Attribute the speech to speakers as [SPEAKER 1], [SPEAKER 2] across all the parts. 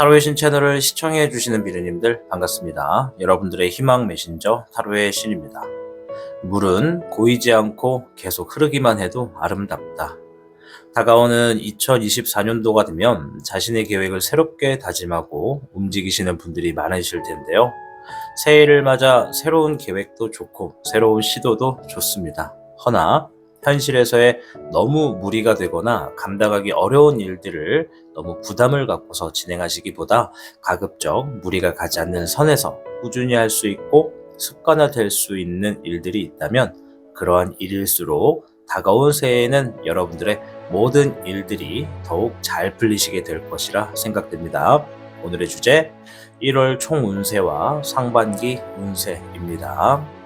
[SPEAKER 1] 타로의 신 채널을 시청해 주시는 비르님들 반갑습니다. 여러분들의 희망 메신저 타로의 신입니다. 물은 고이지 않고 계속 흐르기만 해도 아름답다. 다가오는 2024년도가 되면 자신의 계획을 새롭게 다짐하고 움직이시는 분들이 많으실 텐데요. 새해를 맞아 새로운 계획도 좋고 새로운 시도도 좋습니다. 허나 현실에서의 너무 무리가 되거나 감당하기 어려운 일들을 너무 부담을 갖고서 진행하시기보다 가급적 무리가 가지 않는 선에서 꾸준히 할 수 있고 습관화될 수 있는 일들이 있다면 그러한 일일수록 다가온 새해에는 여러분들의 모든 일들이 더욱 잘 풀리시게 될 것이라 생각됩니다. 오늘의 주제 1월 총 운세와 상반기 운세입니다.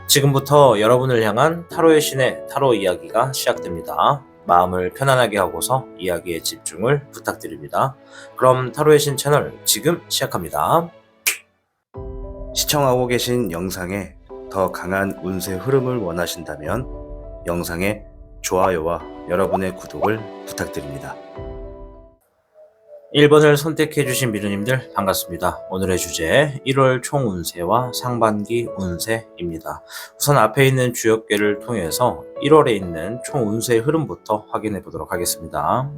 [SPEAKER 1] 지금부터 여러분을 향한 타로의 신의 타로 이야기가 시작됩니다. 마음을 편안하게 하고서 이야기에 집중을 부탁드립니다. 그럼 타로의 신 채널 지금 시작합니다.
[SPEAKER 2] 시청하고 계신 영상에 더 강한 운세 흐름을 원하신다면 영상에 좋아요와 여러분의 구독을 부탁드립니다.
[SPEAKER 1] 1번을 선택해주신 미르님들 반갑습니다. 오늘의 주제 1월 총 운세와 상반기 운세입니다. 우선 앞에 있는 주역계를 통해서 1월에 있는 총 운세 흐름부터 확인해 보도록 하겠습니다.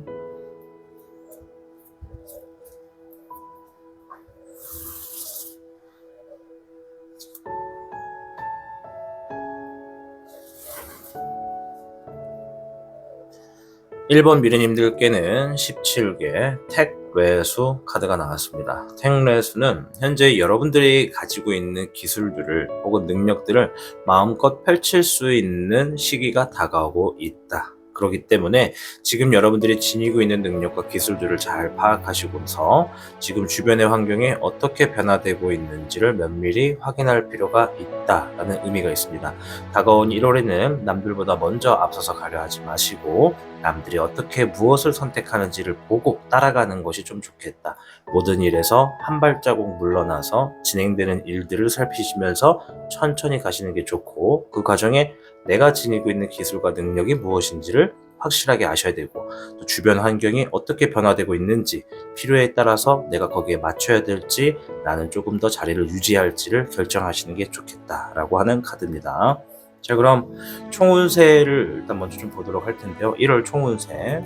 [SPEAKER 1] (1번) 미르님들께는 17개 택래수 카드가 나왔습니다. 택래수는 현재 여러분들이 가지고 있는 기술들을 혹은 능력들을 마음껏 펼칠 수 있는 시기가 다가오고 있다. 그렇기 때문에 지금 여러분들이 지니고 있는 능력과 기술들을 잘 파악하시고서 지금 주변의 환경이 어떻게 변화되고 있는지를 면밀히 확인할 필요가 있다라는 의미가 있습니다. 다가온 1월에는 남들보다 먼저 앞서서 가려 하지 마시고 남들이 어떻게 무엇을 선택하는지를 보고 따라가는 것이 좀 좋겠다. 모든 일에서 한 발자국 물러나서 진행되는 일들을 살피시면서 천천히 가시는 게 좋고 그 과정에 내가 지니고 있는 기술과 능력이 무엇인지를 확실하게 아셔야 되고 또 주변 환경이 어떻게 변화되고 있는지 필요에 따라서 내가 거기에 맞춰야 될지 나는 조금 더 자리를 유지할지를 결정하시는 게 좋겠다라고 하는 카드입니다. 자, 그럼 총운세를 일단 먼저 좀 보도록 할 텐데요. 1월 총운세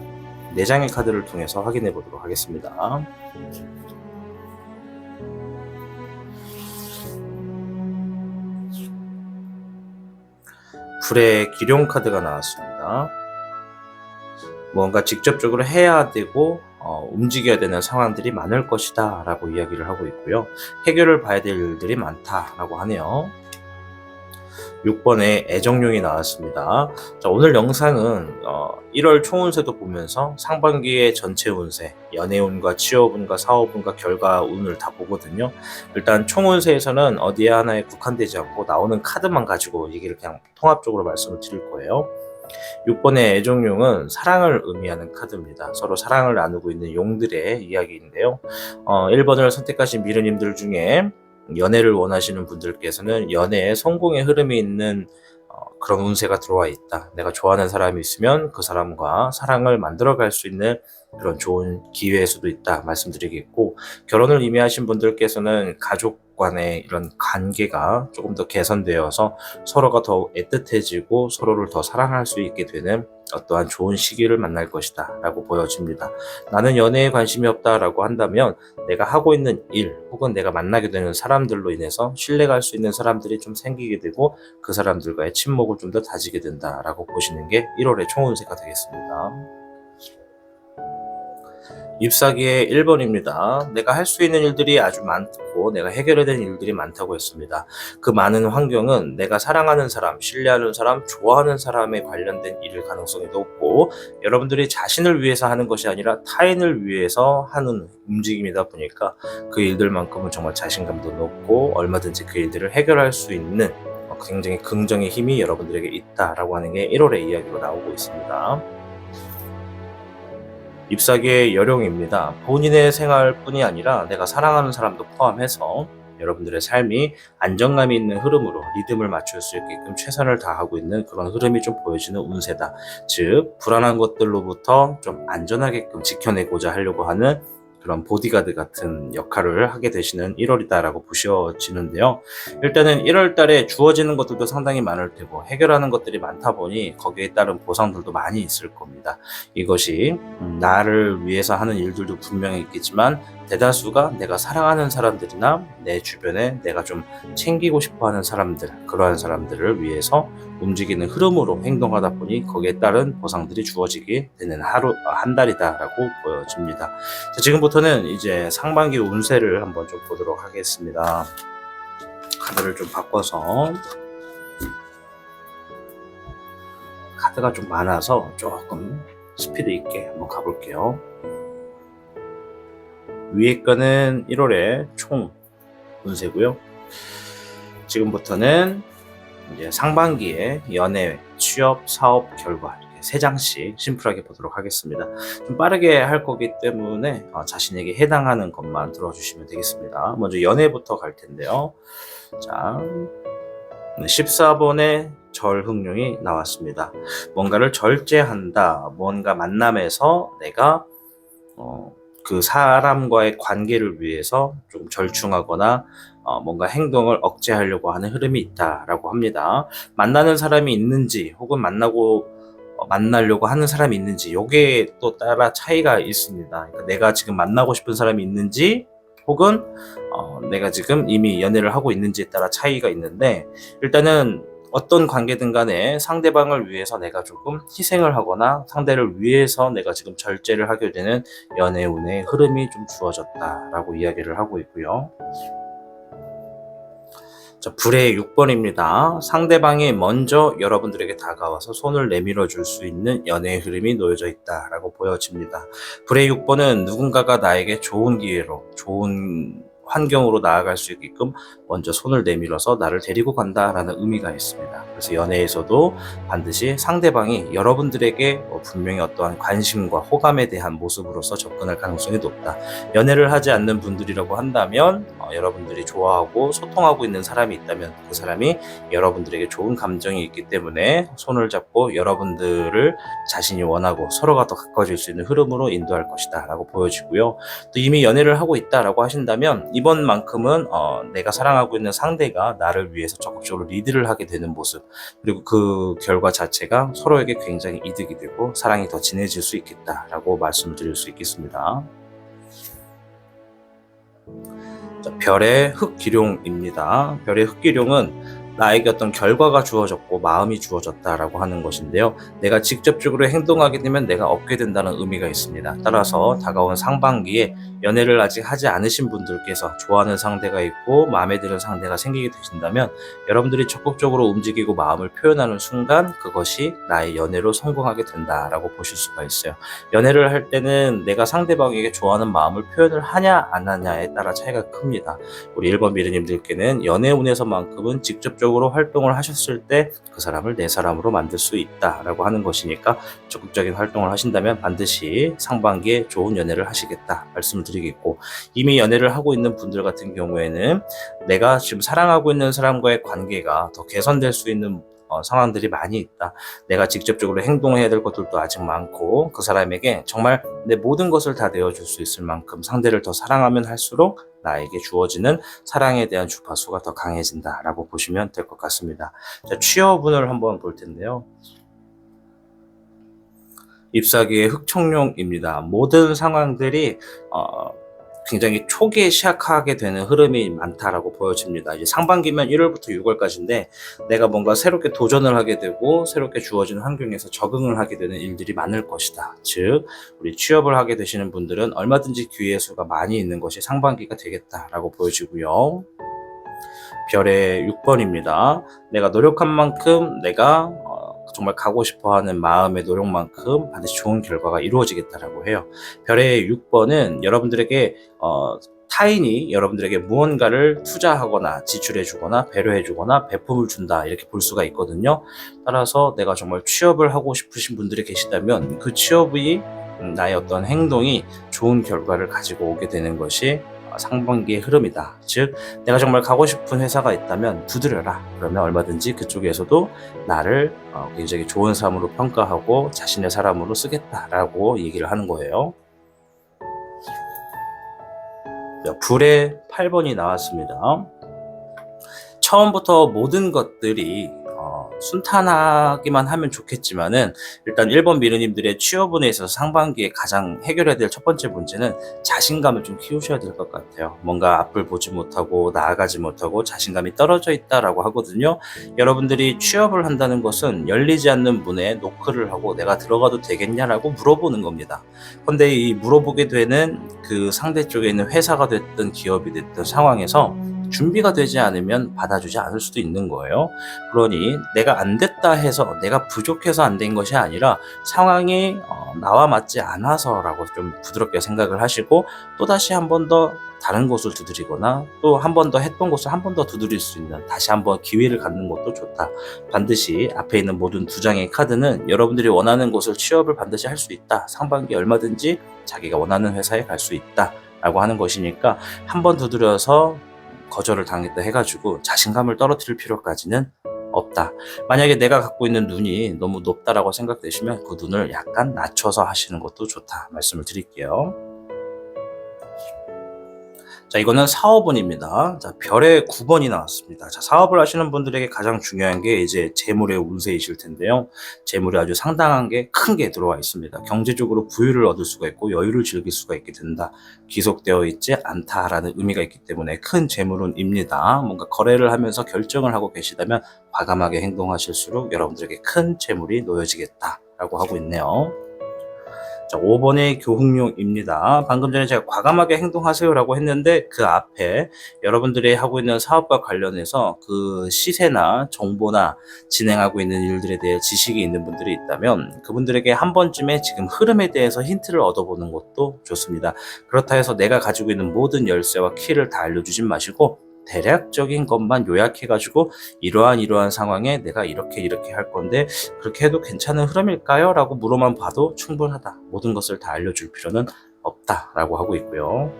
[SPEAKER 1] 4장의 카드를 통해서 확인해 보도록 하겠습니다. 불의 기룡 카드가 나왔습니다. 뭔가 직접적으로 해야 되고 움직여야 되는 상황들이 많을 것이다 라고 이야기를 하고 있고요. 해결을 봐야 될 일들이 많다라고 하네요. 6번에 애정용이 나왔습니다. 자, 오늘 영상은 1월 총운세도 보면서 상반기의 전체 운세, 연애운과 취업운과 사업운과 결과운을 다 보거든요. 일단 총운세에서는 어디에 하나에 국한되지 않고 나오는 카드만 가지고 얘기를 그냥 통합적으로 말씀을 드릴 거예요. 6번의 애정용은 사랑을 의미하는 카드입니다. 서로 사랑을 나누고 있는 용들의 이야기인데요. 1번을 선택하신 미르님들 중에 연애를 원하시는 분들께서는 연애에 성공의 흐름이 있는 그런 운세가 들어와 있다. 내가 좋아하는 사람이 있으면 그 사람과 사랑을 만들어갈 수 있는 그런 좋은 기회일 수도 있다 말씀드리겠고, 결혼을 의미하신 분들께서는 가족 간의 이런 관계가 조금 더 개선되어서 서로가 더 애틋해지고 서로를 더 사랑할 수 있게 되는 어떠한 좋은 시기를 만날 것이다 라고 보여집니다. 나는 연애에 관심이 없다 라고 한다면 내가 하고 있는 일 혹은 내가 만나게 되는 사람들로 인해서 신뢰가 할 수 있는 사람들이 좀 생기게 되고 그 사람들과의 친목을 좀 더 다지게 된다 라고 보시는 게 1월의 총운세가 되겠습니다. 잎사귀의 1번입니다. 내가 할 수 있는 일들이 아주 많고 내가 해결해야 되는 일들이 많다고 했습니다. 그 많은 환경은 내가 사랑하는 사람, 신뢰하는 사람, 좋아하는 사람에 관련된 일일 가능성이 높고 여러분들이 자신을 위해서 하는 것이 아니라 타인을 위해서 하는 움직임이다 보니까 그 일들만큼은 정말 자신감도 높고 얼마든지 그 일들을 해결할 수 있는 굉장히 긍정의 힘이 여러분들에게 있다라고 하는 게 1월의 이야기로 나오고 있습니다. 잎사귀의 여룡입니다. 본인의 생활뿐이 아니라 내가 사랑하는 사람도 포함해서 여러분들의 삶이 안정감이 있는 흐름으로 리듬을 맞출 수 있게끔 최선을 다하고 있는 그런 흐름이 좀 보여지는 운세다. 즉 불안한 것들로부터 좀 안전하게끔 지켜내고자 하려고 하는 그런 보디가드 같은 역할을 하게 되시는 1월이다라고 보셔지는데요. 일단은 1월 달에 주어지는 것들도 상당히 많을 테고 해결하는 것들이 많다 보니 거기에 따른 보상들도 많이 있을 겁니다. 이것이 나를 위해서 하는 일들도 분명히 있겠지만 대다수가 내가 사랑하는 사람들이나 내 주변에 내가 좀 챙기고 싶어하는 사람들, 그러한 사람들을 위해서 움직이는 흐름으로 행동하다 보니 거기에 따른 보상들이 주어지게 되는 한 달이다라고 보여집니다. 자, 지금부터는 이제 상반기 운세를 한번 좀 보도록 하겠습니다. 카드를 좀 바꿔서 카드가 좀 많아서 조금 스피드 있게 한번 가볼게요. 위에 거는 1월의 총 운세고요. 지금부터는 이제 상반기에 연애, 취업, 사업 결과 이렇게 3장씩 심플하게 보도록 하겠습니다. 좀 빠르게 할 거기 때문에 자신에게 해당하는 것만 들어주시면 되겠습니다. 먼저 연애부터 갈 텐데요. 자, 14번의 절흥룡이 나왔습니다. 뭔가를 절제한다. 뭔가 만남에서 내가 그 사람과의 관계를 위해서 좀 절충하거나 뭔가 행동을 억제하려고 하는 흐름이 있다라고 합니다. 만나는 사람이 있는지 혹은 만나려고 하는 사람이 있는지 요게 또 따라 차이가 있습니다. 그러니까 내가 지금 만나고 싶은 사람이 있는지 혹은 내가 지금 이미 연애를 하고 있는지에 따라 차이가 있는데 일단은 어떤 관계든 간에 상대방을 위해서 내가 조금 희생을 하거나 상대를 위해서 내가 지금 절제를 하게 되는 연애운의 흐름이 좀 주어졌다라고 이야기를 하고 있고요. 자, 불의 6번입니다. 상대방이 먼저 여러분들에게 다가와서 손을 내밀어 줄 수 있는 연애의 흐름이 놓여져 있다라고 보여집니다. 불의 6번은 누군가가 나에게 좋은 기회로 좋은 환경으로 나아갈 수 있게끔 먼저 손을 내밀어서 나를 데리고 간다라는 의미가 있습니다. 그래서 연애에서도 반드시 상대방이 여러분들에게 분명히 어떠한 관심과 호감에 대한 모습으로서 접근할 가능성이 높다. 연애를 하지 않는 분들이라고 한다면 여러분들이 좋아하고 소통하고 있는 사람이 있다면 그 사람이 여러분들에게 좋은 감정이 있기 때문에 손을 잡고 여러분들을 자신이 원하고 서로가 더 가까워질 수 있는 흐름으로 인도할 것이다 라고 보여지고요. 또 이미 연애를 하고 있다라고 하신다면 이번만큼은 내가 사랑하고 있는 상대가 나를 위해서 적극적으로 리드를 하게 되는 모습 그리고 그 결과 자체가 서로에게 굉장히 이득이 되고 사랑이 더 진해질 수 있겠다라고 말씀을 드릴 수 있겠습니다. 자, 별의 흑기룡입니다. 별의 흑기룡은 나에게 어떤 결과가 주어졌고 마음이 주어졌다라고 하는 것인데요. 내가 직접적으로 행동하게 되면 내가 얻게 된다는 의미가 있습니다. 따라서 다가온 상반기에 연애를 아직 하지 않으신 분들께서 좋아하는 상대가 있고 마음에 드는 상대가 생기게 되신다면 여러분들이 적극적으로 움직이고 마음을 표현하는 순간 그것이 나의 연애로 성공하게 된다라고 보실 수가 있어요. 연애를 할 때는 내가 상대방에게 좋아하는 마음을 표현을 하냐 안 하냐에 따라 차이가 큽니다. 우리 1번 미르님들께는 연애운에서만큼은 직접적으로 활동을 하셨을 때 그 사람을 내 사람으로 만들 수 있다라고 하는 것이니까 적극적인 활동을 하신다면 반드시 상반기에 좋은 연애를 하시겠다 말씀을 드리겠고 이미 연애를 하고 있는 분들 같은 경우에는 내가 지금 사랑하고 있는 사람과의 관계가 더 개선될 수 있는 상황들이 많이 있다. 내가 직접적으로 행동해야 될 것들도 아직 많고 그 사람에게 정말 내 모든 것을 다 내어줄 수 있을 만큼 상대를 더 사랑하면 할수록 나에게 주어지는 사랑에 대한 주파수가 더 강해진다라고 보시면 될 것 같습니다. 자, 취업운을 한번 볼 텐데요. 잎사귀의 흑청룡입니다. 모든 상황들이 굉장히 초기에 시작하게 되는 흐름이 많다라고 보여집니다. 이제 상반기면 1월부터 6월까지인데 내가 뭔가 새롭게 도전을 하게 되고 새롭게 주어진 환경에서 적응을 하게 되는 일들이 많을 것이다. 즉 우리 취업을 하게 되시는 분들은 얼마든지 기회의 수가 많이 있는 것이 상반기가 되겠다라고 보여지고요. 별의 6번입니다. 내가 노력한 만큼 내가 정말 가고 싶어하는 마음의 노력만큼 반드시 좋은 결과가 이루어지겠다라고 해요. 별의 6번은 여러분들에게 타인이 여러분들에게 무언가를 투자하거나 지출해주거나 배려해주거나 배품을 준다 이렇게 볼 수가 있거든요. 따라서 내가 정말 취업을 하고 싶으신 분들이 계시다면 그 취업이 나의 어떤 행동이 좋은 결과를 가지고 오게 되는 것이 상반기의 흐름이다. 즉 내가 정말 가고 싶은 회사가 있다면 두드려라. 그러면 얼마든지 그쪽에서도 나를 굉장히 좋은 사람으로 평가하고 자신의 사람으로 쓰겠다라고 얘기를 하는 거예요. 불의 8번이 나왔습니다. 처음부터 모든 것들이 순탄하기만 하면 좋겠지만은 일단 1번 미르님들의 취업운에 있어서 상반기에 가장 해결해야 될 첫 번째 문제는 자신감을 좀 키우셔야 될 것 같아요. 뭔가 앞을 보지 못하고 나아가지 못하고 자신감이 떨어져 있다라고 하거든요. 여러분들이 취업을 한다는 것은 열리지 않는 문에 노크를 하고 내가 들어가도 되겠냐라고 물어보는 겁니다. 근데 이 물어보게 되는 그 상대 쪽에 있는 회사가 됐든 기업이 됐든 상황에서 준비가 되지 않으면 받아주지 않을 수도 있는 거예요. 그러니 내가 안 됐다 해서 내가 부족해서 안 된 것이 아니라 상황이 나와 맞지 않아서라고 좀 부드럽게 생각을 하시고 또다시 한 번 더 다른 곳을 두드리거나 또 한 번 더 했던 곳을 한 번 더 두드릴 수 있는 다시 한번 기회를 갖는 것도 좋다. 반드시 앞에 있는 모든 두 장의 카드는 여러분들이 원하는 곳을 취업을 반드시 할 수 있다. 상반기 얼마든지 자기가 원하는 회사에 갈 수 있다 라고 하는 것이니까 한 번 두드려서 거절을 당했다 해가지고 자신감을 떨어뜨릴 필요까지는 없다. 만약에 내가 갖고 있는 눈이 너무 높다라고 생각되시면 그 눈을 약간 낮춰서 하시는 것도 좋다 말씀을 드릴게요. 자, 이거는 사업운입니다. 자, 별의 9번이 나왔습니다. 자, 사업을 하시는 분들에게 가장 중요한 게 이제 재물의 운세이실 텐데요. 재물이 아주 상당한 게 큰 게 들어와 있습니다. 경제적으로 부유를 얻을 수가 있고 여유를 즐길 수가 있게 된다. 귀속되어 있지 않다라는 의미가 있기 때문에 큰 재물운입니다. 뭔가 거래를 하면서 결정을 하고 계시다면 과감하게 행동하실수록 여러분들에게 큰 재물이 놓여지겠다라고 하고 있네요. 자, 5번의 교훈용입니다. 방금 전에 제가 과감하게 행동하세요라고 했는데 그 앞에 여러분들이 하고 있는 사업과 관련해서 그 시세나 정보나 진행하고 있는 일들에 대해 지식이 있는 분들이 있다면 그분들에게 한 번쯤에 지금 흐름에 대해서 힌트를 얻어보는 것도 좋습니다. 그렇다 해서 내가 가지고 있는 모든 열쇠와 키를 다 알려주진 마시고 대략적인 것만 요약해가지고 이러한 상황에 내가 이렇게 할 건데 그렇게 해도 괜찮은 흐름일까요? 라고 물어만 봐도 충분하다. 모든 것을 다 알려줄 필요는 없다 라고 하고 있고요.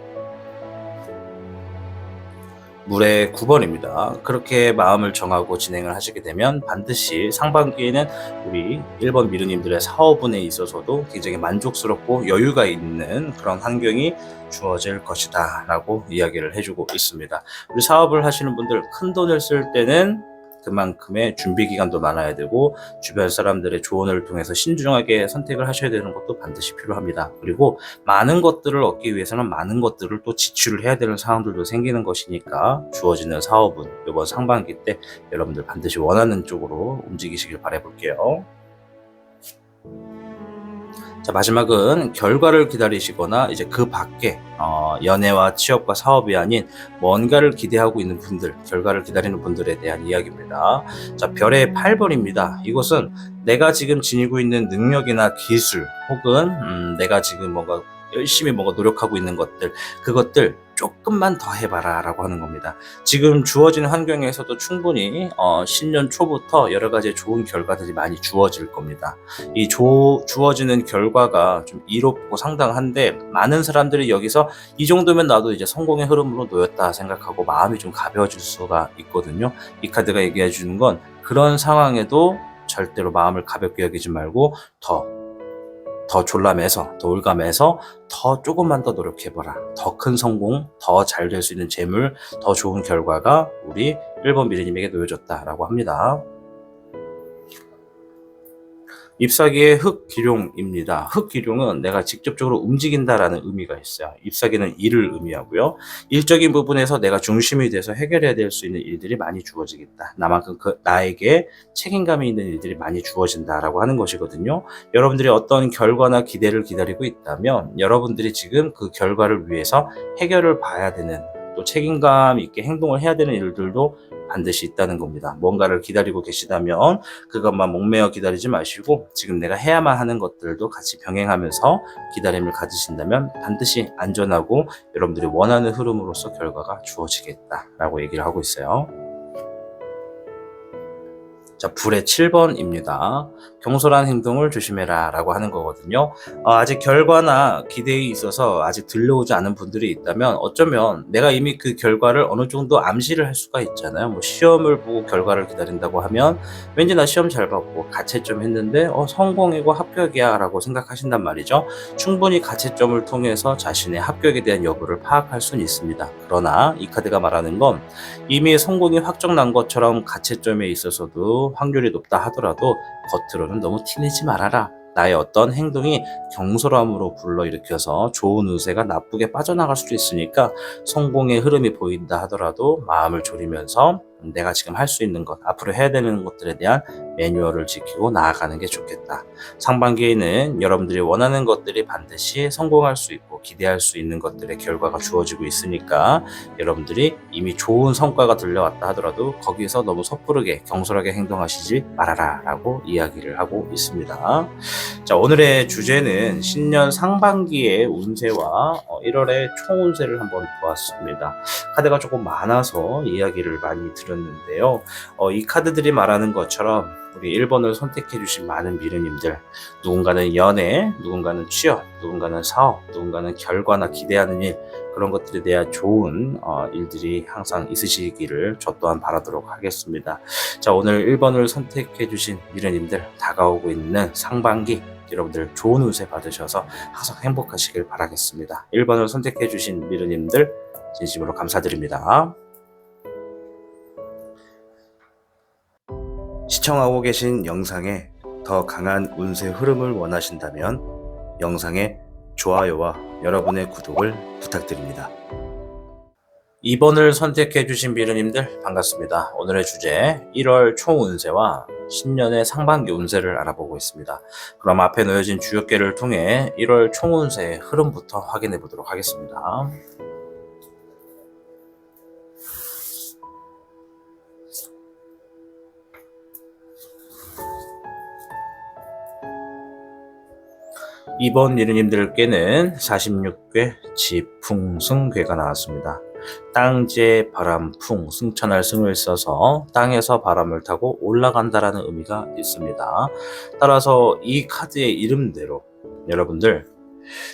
[SPEAKER 1] 물의 9번입니다. 그렇게 마음을 정하고 진행을 하시게 되면 반드시 상반기에는 우리 1번 미르님들의 사업운에 있어서도 굉장히 만족스럽고 여유가 있는 그런 환경이 주어질 것이다 라고 이야기를 해주고 있습니다. 우리 사업을 하시는 분들 큰 돈을 쓸 때는 그만큼의 준비 기간도 많아야 되고 주변 사람들의 조언을 통해서 신중하게 선택을 하셔야 되는 것도 반드시 필요합니다. 그리고 많은 것들을 얻기 위해서는 많은 것들을 또 지출을 해야 되는 상황들도 생기는 것이니까 주어지는 사업은 이번 상반기 때 여러분들 반드시 원하는 쪽으로 움직이시길 바라볼게요. 자, 마지막은 결과를 기다리시거나 이제 그 밖에 연애와 취업과 사업이 아닌 뭔가를 기대하고 있는 분들, 결과를 기다리는 분들에 대한 이야기입니다. 자, 별의 8번입니다. 이것은 내가 지금 지니고 있는 능력이나 기술 혹은 내가 지금 뭔가 열심히 뭔가 노력하고 있는 것들, 그것들 조금만 더 해봐라 라고 하는 겁니다. 지금 주어진 환경에서도 충분히 신년 초부터 여러 가지 좋은 결과들이 많이 주어질 겁니다. 이 주어지는 결과가 좀 이롭고 상당한데 많은 사람들이 여기서 이 정도면 나도 이제 성공의 흐름으로 놓였다 생각하고 마음이 좀 가벼워질 수가 있거든요. 이 카드가 얘기해 주는 건 그런 상황에도 절대로 마음을 가볍게 여기지 말고 더 졸라매서 더 올가매서 더 조금만 더 노력해봐라. 더 큰 성공, 더 잘 될 수 있는 재물, 더 좋은 결과가 우리 1번 미래님에게 놓여졌다라고 합니다. 잎사귀의 흙기룡입니다. 흙기룡은 내가 직접적으로 움직인다라는 의미가 있어요. 잎사귀는 일을 의미하고요. 일적인 부분에서 내가 중심이 돼서 해결해야 될 수 있는 일들이 많이 주어지겠다. 나만큼 나에게 책임감이 있는 일들이 많이 주어진다라고 하는 것이거든요. 여러분들이 어떤 결과나 기대를 기다리고 있다면 여러분들이 지금 그 결과를 위해서 해결을 봐야 되는, 또 책임감 있게 행동을 해야 되는 일들도 반드시 있다는 겁니다. 뭔가를 기다리고 계시다면 그것만 목매어 기다리지 마시고 지금 내가 해야만 하는 것들도 같이 병행하면서 기다림을 가지신다면 반드시 안전하고 여러분들이 원하는 흐름으로서 결과가 주어지겠다라고 얘기를 하고 있어요. 자, 불의 7번입니다. 경솔한 행동을 조심해라 라고 하는 거거든요. 아직 결과나 기대에 있어서 아직 들려오지 않은 분들이 있다면 어쩌면 내가 이미 그 결과를 어느 정도 암시를 할 수가 있잖아요. 뭐 시험을 보고 결과를 기다린다고 하면 왠지 나 시험 잘 봤고 가채점 했는데 성공이고 합격이야 라고 생각하신단 말이죠. 충분히 가채점을 통해서 자신의 합격에 대한 여부를 파악할 수는 있습니다. 그러나 이 카드가 말하는 건 이미 성공이 확정난 것처럼 가채점에 있어서도 확률이 높다 하더라도 겉으로는 너무 티내지 말아라. 나의 어떤 행동이 경솔함으로 불러일으켜서 좋은 운세가 나쁘게 빠져나갈 수도 있으니까 성공의 흐름이 보인다 하더라도 마음을 졸이면서 내가 지금 할 수 있는 것, 앞으로 해야 되는 것들에 대한 매뉴얼을 지키고 나아가는 게 좋겠다. 상반기에는 여러분들이 원하는 것들이 반드시 성공할 수 있고 기대할 수 있는 것들의 결과가 주어지고 있으니까 여러분들이 이미 좋은 성과가 들려왔다 하더라도 거기서 너무 섣부르게 경솔하게 행동하시지 말아라 라고 이야기를 하고 있습니다. 자, 오늘의 주제는 신년 상반기의 운세와 1월의 총운세를 한번 보았습니다. 카드가 조금 많아서 이야기를 많이 드렸는데요. 이 카드들이 말하는 것처럼 우리 1번을 선택해 주신 많은 미르님들, 누군가는 연애, 누군가는 취업, 누군가는 사업, 누군가는 결과나 기대하는 일, 그런 것들에 대한 좋은 일들이 항상 있으시기를 저 또한 바라도록 하겠습니다. 자, 오늘 1번을 선택해 주신 미르님들, 다가오고 있는 상반기 여러분들 좋은 운세 받으셔서 항상 행복하시길 바라겠습니다. 1번을 선택해 주신 미르님들 진심으로 감사드립니다.
[SPEAKER 2] 시청하고 계신 영상에 더 강한 운세 흐름을 원하신다면 영상의 좋아요와 여러분의 구독을 부탁드립니다.
[SPEAKER 1] 2번을 선택해 주신 미르님들 반갑습니다. 오늘의 주제 1월 총운세와 신년의 상반기 운세를 알아보고 있습니다. 그럼 앞에 놓여진 주역계를 통해 1월 총운세의 흐름부터 확인해 보도록 하겠습니다. 이번 미르님들께는 46괴 지풍승괴가 나왔습니다. 땅재 바람풍 승천할 승을 써서 땅에서 바람을 타고 올라간다라는 의미가 있습니다. 따라서 이 카드의 이름대로 여러분들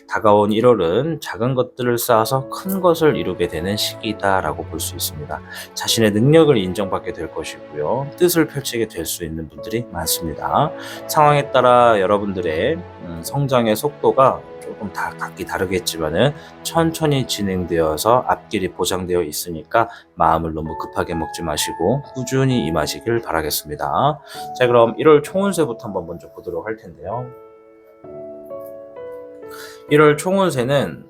[SPEAKER 1] 다가온 1월은 작은 것들을 쌓아서 큰 것을 이루게 되는 시기다라고 볼 수 있습니다. 자신의 능력을 인정받게 될 것이고요. 뜻을 펼치게 될 수 있는 분들이 많습니다. 상황에 따라 여러분들의 성장의 속도가 조금 각기 다르겠지만은 천천히 진행되어서 앞길이 보장되어 있으니까 마음을 너무 급하게 먹지 마시고 꾸준히 임하시길 바라겠습니다. 자, 그럼 1월 총운세부터 한번 먼저 보도록 할 텐데요. 1월 총운세는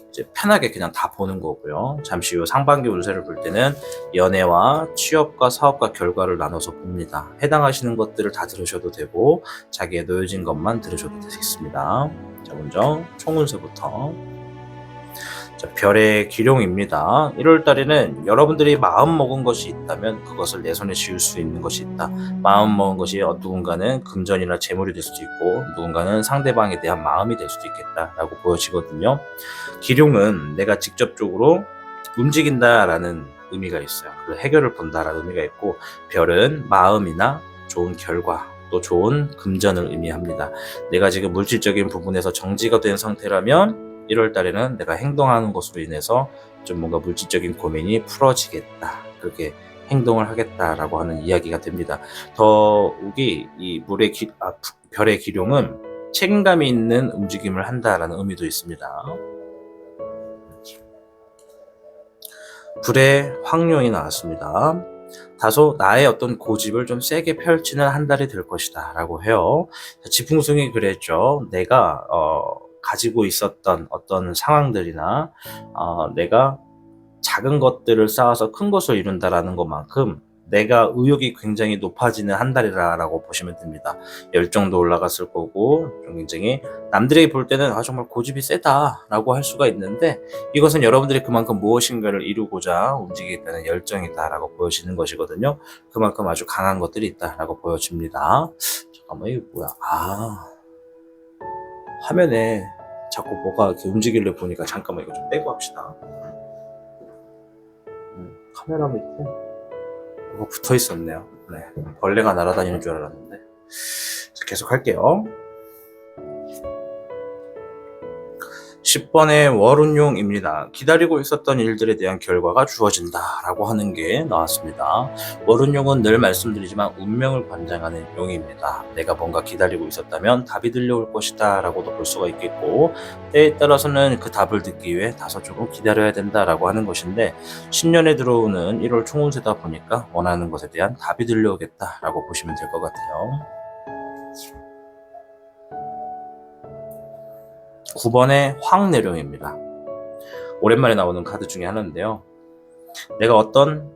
[SPEAKER 1] 이제 편하게 그냥 다 보는 거고요. 잠시 후 상반기 운세를 볼 때는 연애와 취업과 사업과 결과를 나눠서 봅니다. 해당하시는 것들을 다 들으셔도 되고 자기의 놓여진 것만 들으셔도 되겠습니다. 자, 먼저 총운세부터. 자, 별의 기룡입니다. 1월 달에는 여러분들이 마음 먹은 것이 있다면 그것을 내 손에 쥐을 수 있는 것이 있다. 마음 먹은 것이 누군가는 금전이나 재물이 될 수도 있고 누군가는 상대방에 대한 마음이 될 수도 있겠다라고 보여지거든요. 기룡은 내가 직접적으로 움직인다라는 의미가 있어요. 그 해결을 본다라는 의미가 있고, 별은 마음이나 좋은 결과 또 좋은 금전을 의미합니다. 내가 지금 물질적인 부분에서 정지가 된 상태라면 1월 달에는 내가 행동하는 것으로 인해서 좀 뭔가 물질적인 고민이 풀어지겠다. 그렇게 행동을 하겠다라고 하는 이야기가 됩니다. 더욱이 이 별의 기룡은 책임감이 있는 움직임을 한다라는 의미도 있습니다. 불의 황룡이 나왔습니다. 다소 나의 어떤 고집을 좀 세게 펼치는 한 달이 될 것이다 라고 해요. 지풍송이 그랬죠. 내가 가지고 있었던 어떤 상황들이나 내가 작은 것들을 쌓아서 큰 것을 이룬다라는 것만큼 내가 의욕이 굉장히 높아지는 한 달이라고 보시면 됩니다. 열정도 올라갔을 거고 굉장히 남들에게 볼 때는 정말 고집이 세다라고 할 수가 있는데 이것은 여러분들이 그만큼 무엇인가를 이루고자 움직이겠다는 열정이다라고 보여지는 것이거든요. 그만큼 아주 강한 것들이 있다라고 보여집니다. 잠깐만 이게 뭐야? 화면에 자꾸 뭐가 이렇게 움직이려 보니까 잠깐만 이거 좀 빼고 합시다. 카메라 밑에 뭐가 붙어 있었네요. 네, 벌레가 날아다니는 줄 알았는데 계속 할게요. 10번의 월운용입니다. 기다리고 있었던 일들에 대한 결과가 주어진다 라고 하는 게 나왔습니다. 월운용은 늘 말씀드리지만 운명을 관장하는 용입니다. 내가 뭔가 기다리고 있었다면 답이 들려올 것이다 라고도 볼 수가 있겠고 때에 따라서는 그 답을 듣기 위해 다소 조금 기다려야 된다 라고 하는 것인데 신년에 들어오는 1월 총운세다 보니까 원하는 것에 대한 답이 들려오겠다 라고 보시면 될 것 같아요. 9번의 황내룡입니다. 오랜만에 나오는 카드 중에 하나인데요. 내가 어떤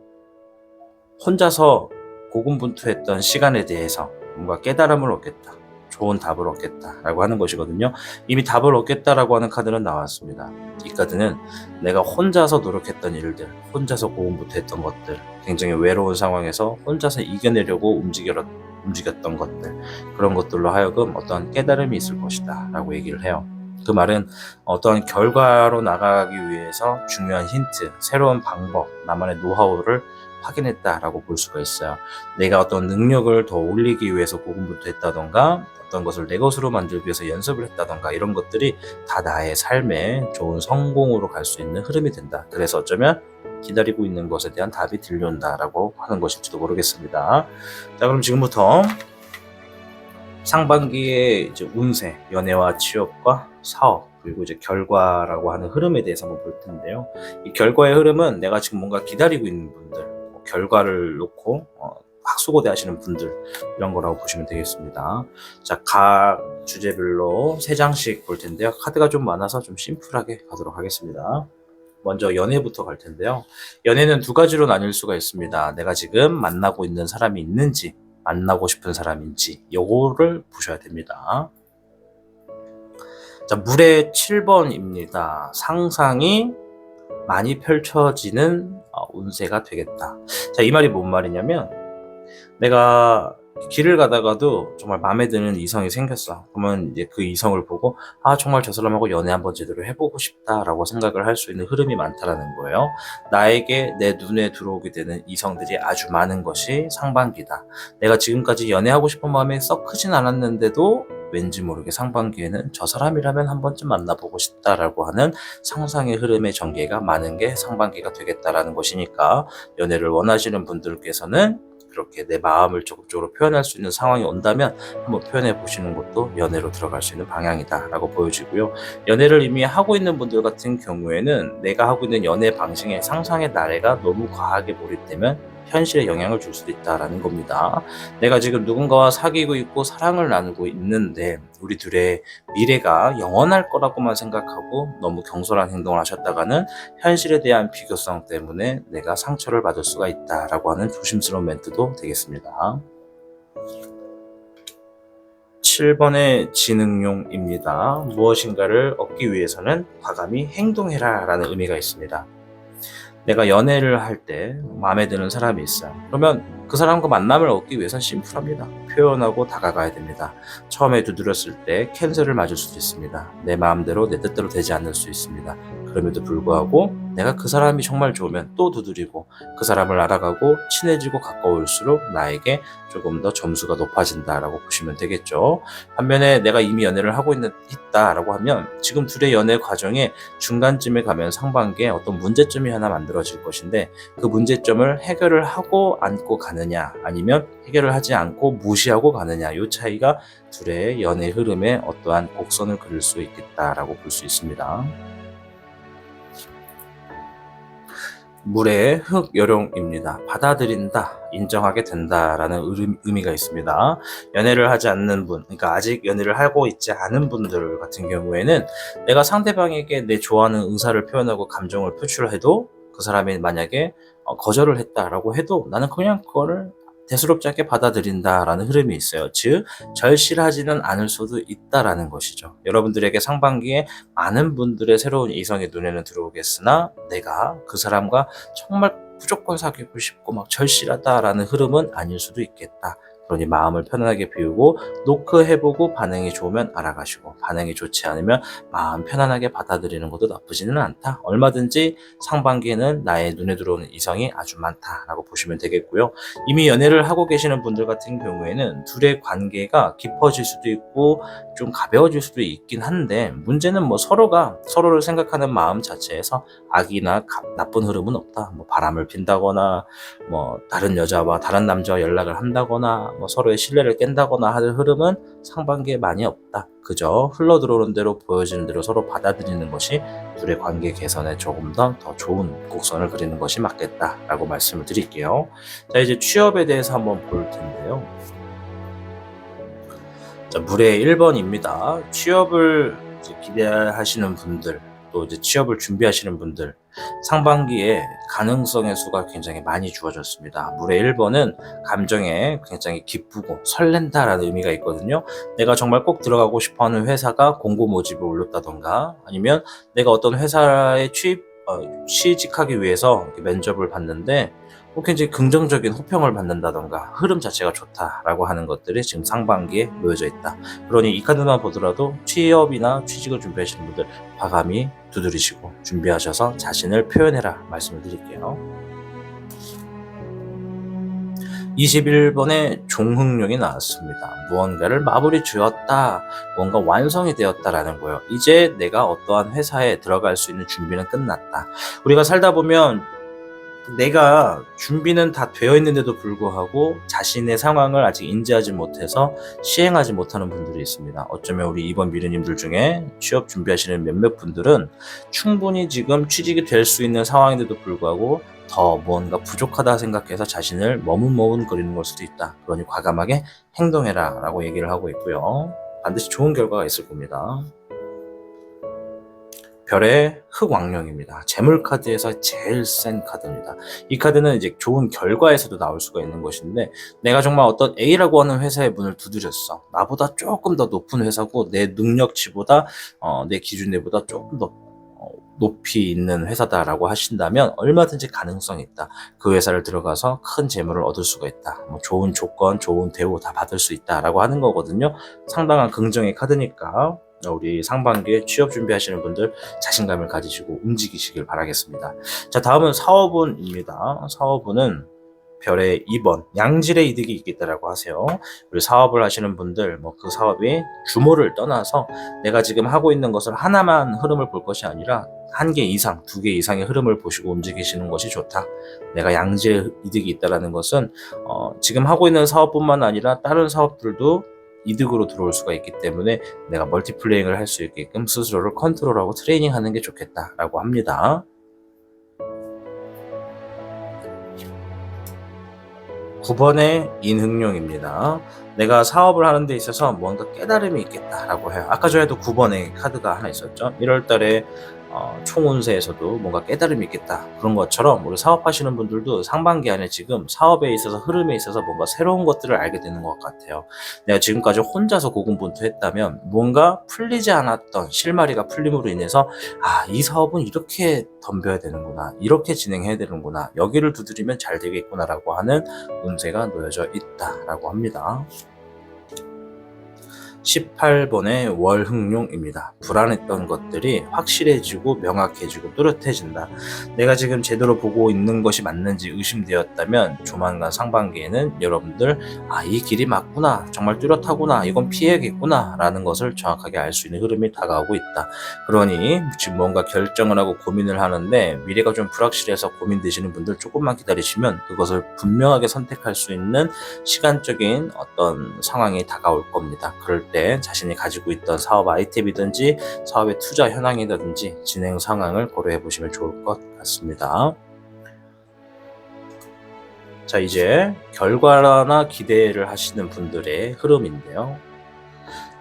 [SPEAKER 1] 혼자서 고군분투했던 시간에 대해서 뭔가 깨달음을 얻겠다. 좋은 답을 얻겠다 라고 하는 것이거든요. 이미 답을 얻겠다라고 하는 카드는 나왔습니다. 이 카드는 내가 혼자서 노력했던 일들, 혼자서 고군분투했던 것들, 굉장히 외로운 상황에서 혼자서 이겨내려고 움직였던 것들, 그런 것들로 하여금 어떤 깨달음이 있을 것이다 라고 얘기를 해요. 그 말은 어떤 결과로 나가기 위해서 중요한 힌트, 새로운 방법, 나만의 노하우를 확인했다라고 볼 수가 있어요. 내가 어떤 능력을 더 올리기 위해서 고군분투했다던가 어떤 것을 내 것으로 만들기 위해서 연습을 했다던가 이런 것들이 다 나의 삶에 좋은 성공으로 갈 수 있는 흐름이 된다. 그래서 어쩌면 기다리고 있는 것에 대한 답이 들려온다라고 하는 것일지도 모르겠습니다. 자, 그럼 지금부터 상반기의 이제 운세, 연애와 취업과 사업, 그리고 이제 결과라고 하는 흐름에 대해서 한번 볼 텐데요. 이 결과의 흐름은 내가 지금 뭔가 기다리고 있는 분들, 결과를 놓고 학수고대 하시는 분들, 이런 거라고 보시면 되겠습니다. 자, 각 주제별로 3장씩 볼 텐데요. 카드가 좀 많아서 좀 심플하게 가도록 하겠습니다. 먼저 연애부터 갈 텐데요. 연애는 2가지로 나뉠 수가 있습니다. 내가 지금 만나고 있는 사람이 있는지, 만나고 싶은 사람인지 요거를 보셔야 됩니다. 자, 물의 7번입니다. 상상이 많이 펼쳐지는 운세가 되겠다. 자, 이 말이 뭔 말이냐면 내가 길을 가다가도 정말 마음에 드는 이성이 생겼어. 그러면 이제 그 이성을 보고 정말 저 사람하고 연애 한번 제대로 해보고 싶다라고 생각을 할 수 있는 흐름이 많다라는 거예요. 나에게 내 눈에 들어오게 되는 이성들이 아주 많은 것이 상반기다. 내가 지금까지 연애하고 싶은 마음이 썩 크진 않았는데도 왠지 모르게 상반기에는 저 사람이라면 한 번쯤 만나보고 싶다라고 하는 상상의 흐름의 전개가 많은 게 상반기가 되겠다라는 것이니까 연애를 원하시는 분들께서는 그렇게 내 마음을 적극적으로 표현할 수 있는 상황이 온다면 한번 표현해 보시는 것도 연애로 들어갈 수 있는 방향이다 라고 보여지고요. 연애를 이미 하고 있는 분들 같은 경우에는 내가 하고 있는 연애 방식에 상상의 나래가 너무 과하게 몰입되면 현실에 영향을 줄 수도 있다라는 겁니다. 내가 지금 누군가와 사귀고 있고 사랑을 나누고 있는데 우리 둘의 미래가 영원할 거라고만 생각하고 너무 경솔한 행동을 하셨다가는 현실에 대한 비교성 때문에 내가 상처를 받을 수가 있다라고 하는 조심스러운 멘트도 되겠습니다. 7번의 지능용입니다. 무엇인가를 얻기 위해서는 과감히 행동해라 라는 의미가 있습니다. 내가 연애를 할 때 마음에 드는 사람이 있어요. 그러면 그 사람과 만남을 얻기 위해서는 심플합니다. 표현하고 다가가야 됩니다. 처음에 두드렸을 때 캔슬을 맞을 수도 있습니다. 내 마음대로 내 뜻대로 되지 않을 수 있습니다. 그럼에도 불구하고 내가 그 사람이 정말 좋으면 또 두드리고 그 사람을 알아가고 친해지고 가까울수록 나에게 조금 더 점수가 높아진다라고 보시면 되겠죠. 반면에 내가 이미 연애를 하고 있다라고 하면 지금 둘의 연애 과정에 중간쯤에 가면 상반기에 어떤 문제점이 하나 만들어질 것인데 그 문제점을 해결을 하고 안고 가느냐 아니면 해결을 하지 않고 무시하고 가느냐 이 차이가 둘의 연애 흐름에 어떠한 곡선을 그릴 수 있겠다라고 볼 수 있습니다. 물의 흑요룡입니다. 받아들인다, 인정하게 된다라는 의미가 있습니다. 연애를 하지 않는 분, 그러니까 아직 연애를 하고 있지 않은 분들 같은 경우에는 내가 상대방에게 내 좋아하는 의사를 표현하고 감정을 표출해도 그 사람이 만약에 거절을 했다라고 해도 나는 그냥 그거를 대수롭지 않게 받아들인다라는 흐름이 있어요. 즉 절실하지는 않을 수도 있다라는 것이죠. 여러분들에게 상반기에 많은 분들의 새로운 이성의 눈에는 들어오겠으나 내가 그 사람과 정말 무조건 사귀고 싶고 막 절실하다라는 흐름은 아닐 수도 있겠다. 그러니 마음을 편안하게 비우고 노크해보고 반응이 좋으면 알아가시고 반응이 좋지 않으면 마음 편안하게 받아들이는 것도 나쁘지는 않다. 얼마든지 상반기에는 나의 눈에 들어오는 이성이 아주 많다라고 보시면 되겠고요. 이미 연애를 하고 계시는 분들 같은 경우에는 둘의 관계가 깊어질 수도 있고 좀 가벼워질 수도 있긴 한데 문제는 뭐 서로가 서로를 생각하는 마음 자체에서 악이나 나쁜 흐름은 없다. 뭐 바람을 핀다거나 뭐 다른 여자와 다른 남자와 연락을 한다거나 뭐 서로의 신뢰를 깬다거나 하는 흐름은 상반기에 많이 없다. 그저 흘러들어오는 대로 보여지는 대로 서로 받아들이는 것이 둘의 관계 개선에 조금 더 좋은 곡선을 그리는 것이 맞겠다라고 말씀을 드릴게요. 자, 이제 취업에 대해서 한번 볼 텐데요. 자, 물의 1번입니다. 취업을 이제 기대하시는 분들, 또 이제 취업을 준비하시는 분들, 상반기에 가능성의 수가 굉장히 많이 주어졌습니다. 물의 1번은 감정에 굉장히 기쁘고 설렌다라는 의미가 있거든요. 내가 정말 꼭 들어가고 싶어하는 회사가 공고 모집을 올렸다던가 아니면 내가 어떤 회사에 취직하기 위해서 면접을 봤는데 굉장히 긍정적인 호평을 받는다던가 흐름 자체가 좋다라고 하는 것들이 지금 상반기에 놓여져 있다. 그러니 이 카드만 보더라도 취업이나 취직을 준비하시는 분들 과감히 두드리시고 준비하셔서 자신을 표현해라 말씀을 드릴게요. 21번에 종흥룡이 나왔습니다. 무언가를 마무리 지었다, 뭔가 완성이 되었다라는 거예요. 이제 내가 어떠한 회사에 들어갈 수 있는 준비는 끝났다. 우리가 살다 보면 내가 준비는 다 되어 있는데도 불구하고 자신의 상황을 아직 인지하지 못해서 시행하지 못하는 분들이 있습니다. 어쩌면 우리 이번 미르님들 중에 취업 준비하시는 몇몇 분들은 충분히 지금 취직이 될 수 있는 상황인데도 불구하고 더 무언가 부족하다 생각해서 자신을 머뭇머뭇거리는 걸 수도 있다. 그러니 과감하게 행동해라 라고 얘기를 하고 있고요. 반드시 좋은 결과가 있을 겁니다. 별의 흑왕령입니다. 재물카드에서 제일 센 카드입니다. 이 카드는 이제 좋은 결과에서도 나올 수가 있는 것인데 내가 정말 어떤 A라고 하는 회사의 문을 두드렸어. 나보다 조금 더 높은 회사고 내 능력치보다 내 기준내보다 조금 더 높이 있는 회사다라고 하신다면 얼마든지 가능성이 있다. 그 회사를 들어가서 큰 재물을 얻을 수가 있다. 뭐 좋은 조건, 좋은 대우 다 받을 수 있다라고 하는 거거든요. 상당한 긍정의 카드니까 우리 상반기에 취업 준비하시는 분들 자신감을 가지시고 움직이시길 바라겠습니다. 자, 다음은 사업운입니다. 사업운은 별의 2번 양질의 이득이 있겠다라고 하세요. 우리 사업을 하시는 분들 뭐 그 사업이 규모를 떠나서 내가 지금 하고 있는 것을 하나만 흐름을 볼 것이 아니라 한 개 이상, 두 개 이상의 흐름을 보시고 움직이시는 것이 좋다. 내가 양질의 이득이 있다라는 것은 지금 하고 있는 사업뿐만 아니라 다른 사업들도 이득으로 들어올 수가 있기 때문에 내가 멀티플레잉을 할 수 있게끔 스스로를 컨트롤하고 트레이닝하는 게 좋겠다라고 합니다. 9번의 인흥룡입니다. 내가 사업을 하는 데 있어서 뭔가 깨달음이 있겠다라고 해요. 아까 전에도 9번의 카드가 하나 있었죠. 1월 달에 총운세에서도 뭔가 깨달음이 있겠다. 그런 것처럼 우리 사업하시는 분들도 상반기 안에 지금 사업에 있어서 흐름에 있어서 뭔가 새로운 것들을 알게 되는 것 같아요. 내가 지금까지 혼자서 고군분투했다면 뭔가 풀리지 않았던 실마리가 풀림으로 인해서 이 사업은 이렇게 덤벼야 되는구나. 이렇게 진행해야 되는구나. 여기를 두드리면 잘 되겠구나라고 하는 운세가 놓여져 있다라고 합니다. 18번의 월흥룡입니다. 불안했던 것들이 확실해지고 명확해지고 뚜렷해진다. 내가 지금 제대로 보고 있는 것이 맞는지 의심되었다면 조만간 상반기에는 여러분들 이 길이 맞구나, 정말 뚜렷하구나, 이건 피해야겠구나 라는 것을 정확하게 알 수 있는 흐름이 다가오고 있다. 그러니 지금 뭔가 결정을 하고 고민을 하는데 미래가 좀 불확실해서 고민되시는 분들 조금만 기다리시면 그것을 분명하게 선택할 수 있는 시간적인 어떤 상황이 다가올 겁니다. 그럴 때 자신이 가지고 있던 사업 아이템이든지 사업의 투자 현황이든지 진행 상황을 고려해 보시면 좋을 것 같습니다. 자, 이제 결과나 기대를 하시는 분들의 흐름인데요.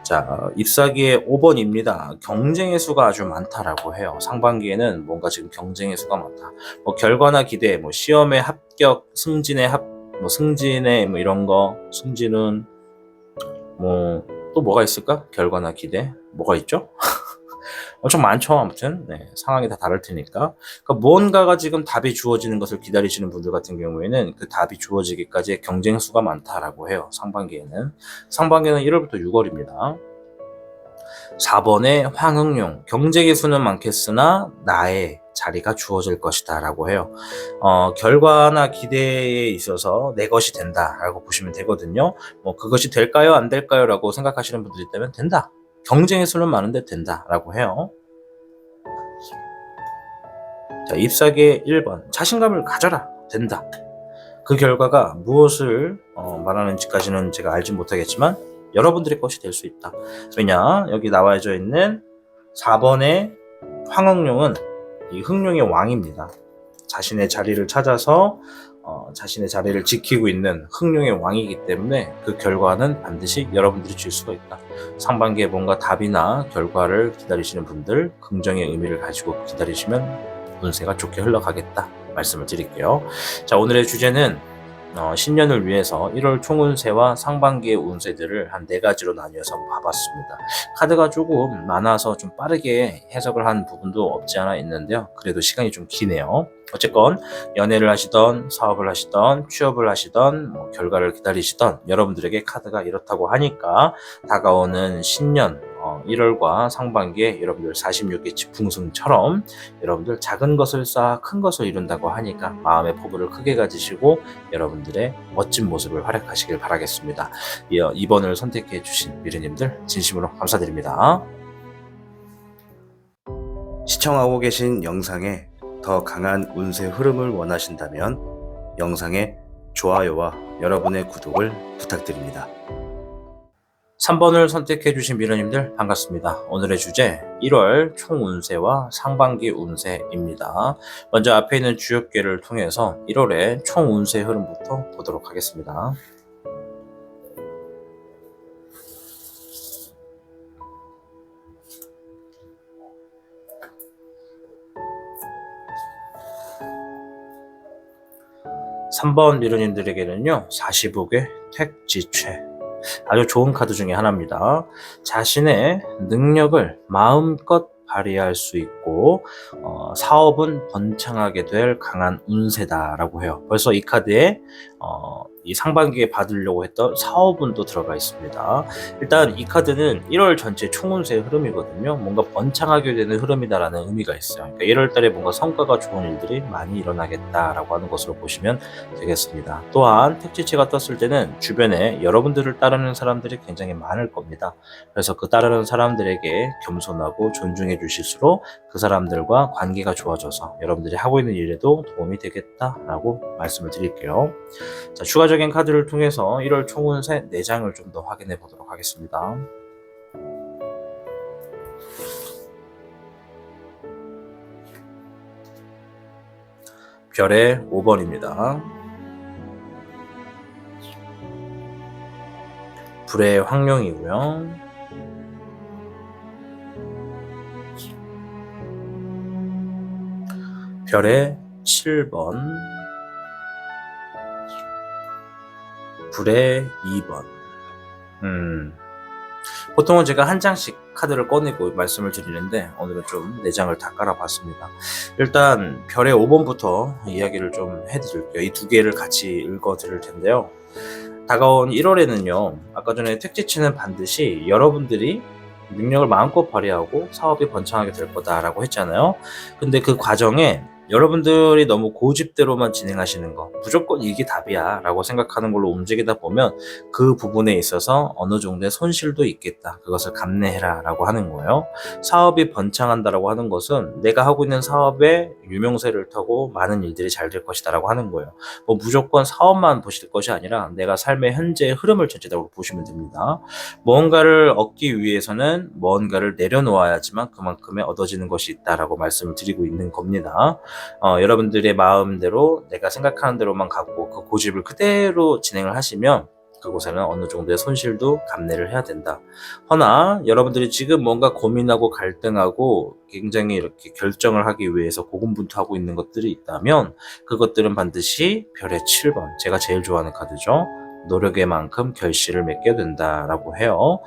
[SPEAKER 1] 자, 잎사귀의 5번입니다. 경쟁의 수가 아주 많다라고 해요. 상반기에는 뭔가 지금 경쟁의 수가 많다. 뭐 결과나 기대, 뭐 시험의 합격, 승진의 뭐 이런 거, 승진은 뭐 또 뭐가 있을까? 결과나 기대, 뭐가 있죠? 엄청 많죠. 아무튼 네, 상황이 다 다를 테니까. 그러니까 뭔가가 지금 답이 주어지는 것을 기다리시는 분들 같은 경우에는 그 답이 주어지기까지 경쟁 수가 많다라고 해요. 상반기에는 1월부터 6월입니다. 4번의 황흥룡, 경쟁의 수는 많겠으나 나의 자리가 주어질 것이다 라고 해요. 결과나 기대에 있어서 내 것이 된다 라고 보시면 되거든요. 뭐 그것이 될까요 안 될까요 라고 생각하시는 분들이 있다면 된다. 경쟁의 수는 많은데 된다 라고 해요. 자, 잎사귀의 1번, 자신감을 가져라. 된다. 그 결과가 무엇을 말하는지까지는 제가 알지 못하겠지만 여러분들의 것이 될 수 있다. 왜냐, 여기 나와져 있는 4번의 황흥룡은 이 흥룡의 왕입니다. 자신의 자리를 찾아서 자신의 자리를 지키고 있는 흥룡의 왕이기 때문에 그 결과는 반드시 여러분들이 줄 수가 있다. 상반기에 뭔가 답이나 결과를 기다리시는 분들, 긍정의 의미를 가지고 기다리시면 운세가 좋게 흘러가겠다 말씀을 드릴게요. 자, 오늘의 주제는 신년을 위해서 1월 총운세와 상반기의 운세들을 한 4가지로 나뉘어서 봐봤습니다. 카드가 조금 많아서 좀 빠르게 해석을 한 부분도 없지 않아 있는데요. 그래도 시간이 좀 기네요. 어쨌건 연애를 하시던 사업을 하시던 취업을 하시던 뭐 결과를 기다리시던 여러분들에게 카드가 이렇다고 하니까 다가오는 신년 1월과 상반기에 여러분들 46개 풍승처럼 여러분들 작은 것을 쌓아 큰 것을 이룬다고 하니까 마음의 포부를 크게 가지시고 여러분들의 멋진 모습을 활약하시길 바라겠습니다. 2번을 선택해 주신 미르님들 진심으로 감사드립니다.
[SPEAKER 2] 시청하고 계신 영상에 더 강한 운세 흐름을 원하신다면 영상의 좋아요와 여러분의 구독을 부탁드립니다.
[SPEAKER 1] 3번을 선택해 주신 미러님들 반갑습니다. 오늘의 주제 1월 총운세와 상반기 운세입니다. 먼저 앞에 있는 주역계를 통해서 1월의 총운세 흐름부터 보도록 하겠습니다. (3번) 미르님들에게는요 45개 택지최, 아주 좋은 카드 중에 하나입니다. 자신의 능력을 마음껏 발휘할 수 있고 사업은 번창하게 될 강한 운세다라고 해요. 벌써 이 카드에 이 상반기에 받으려고 했던 사업운도 들어가 있습니다. 일단 이 카드는 1월 전체 총운세의 흐름이거든요. 뭔가 번창하게 되는 흐름이다라는 의미가 있어요. 그러니까 1월 달에 뭔가 성과가 좋은 일들이 많이 일어나겠다라고 하는 것으로 보시면 되겠습니다. 또한 택지체가 떴을 때는 주변에 여러분들을 따르는 사람들이 굉장히 많을 겁니다. 그래서 그 따르는 사람들에게 겸손하고 존중해 주실수록 그 사람들과 관계가 좋아져서 여러분들이 하고 있는 일에도 도움이 되겠다라고 말씀을 드릴게요. 자, 추가적인 카드를 통해서 1월 총운세 4장을 좀 더 확인해 보도록 하겠습니다. 별의 5번입니다. 불의 황룡이고요. 별의 7번, 불의 2번. 보통은 제가 한 장씩 카드를 꺼내고 말씀을 드리는데 오늘은 좀 4장을 다 깔아봤습니다. 일단 별의 5번부터 이야기를 좀 해드릴게요. 이 2개를 같이 읽어드릴 텐데요. 다가온 1월에는요, 아까 전에 택지치는 반드시 여러분들이 능력을 마음껏 발휘하고 사업이 번창하게 될 거다라고 했잖아요. 근데 그 과정에 여러분들이 너무 고집대로만 진행하시는 거, 무조건 이게 답이야 라고 생각하는 걸로 움직이다 보면 그 부분에 있어서 어느 정도의 손실도 있겠다. 그것을 감내해라 라고 하는 거예요. 사업이 번창한다라고 하는 것은 내가 하고 있는 사업에 유명세를 타고 많은 일들이 잘 될 것이다 라고 하는 거예요. 뭐 무조건 사업만 보실 것이 아니라 내가 삶의 현재의 흐름을 전체적으로 보시면 됩니다. 무언가를 얻기 위해서는 무언가를 내려놓아야지만 그만큼의 얻어지는 것이 있다라고 말씀을 드리고 있는 겁니다. 여러분들의 마음대로 내가 생각하는 대로만 갖고 그 고집을 그대로 진행을 하시면 그곳에는 어느 정도의 손실도 감내를 해야 된다. 허나 여러분들이 지금 뭔가 고민하고 갈등하고 굉장히 이렇게 결정을 하기 위해서 고군분투하고 있는 것들이 있다면 그것들은 반드시 별의 7번, 제가 제일 좋아하는 카드죠. 노력의 만큼 결실을 맺게 된다라고 해요.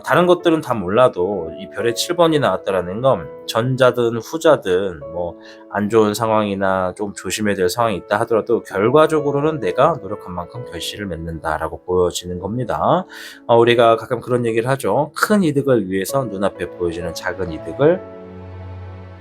[SPEAKER 1] 다른 것들은 다 몰라도 이 별의 7번이 나왔다라는 건 전자든 후자든 뭐 안 좋은 상황이나 좀 조심해야 될 상황이 있다 하더라도 결과적으로는 내가 노력한 만큼 결실을 맺는다라고 보여지는 겁니다. 우리가 가끔 그런 얘기를 하죠. 큰 이득을 위해서 눈앞에 보여지는 작은 이득을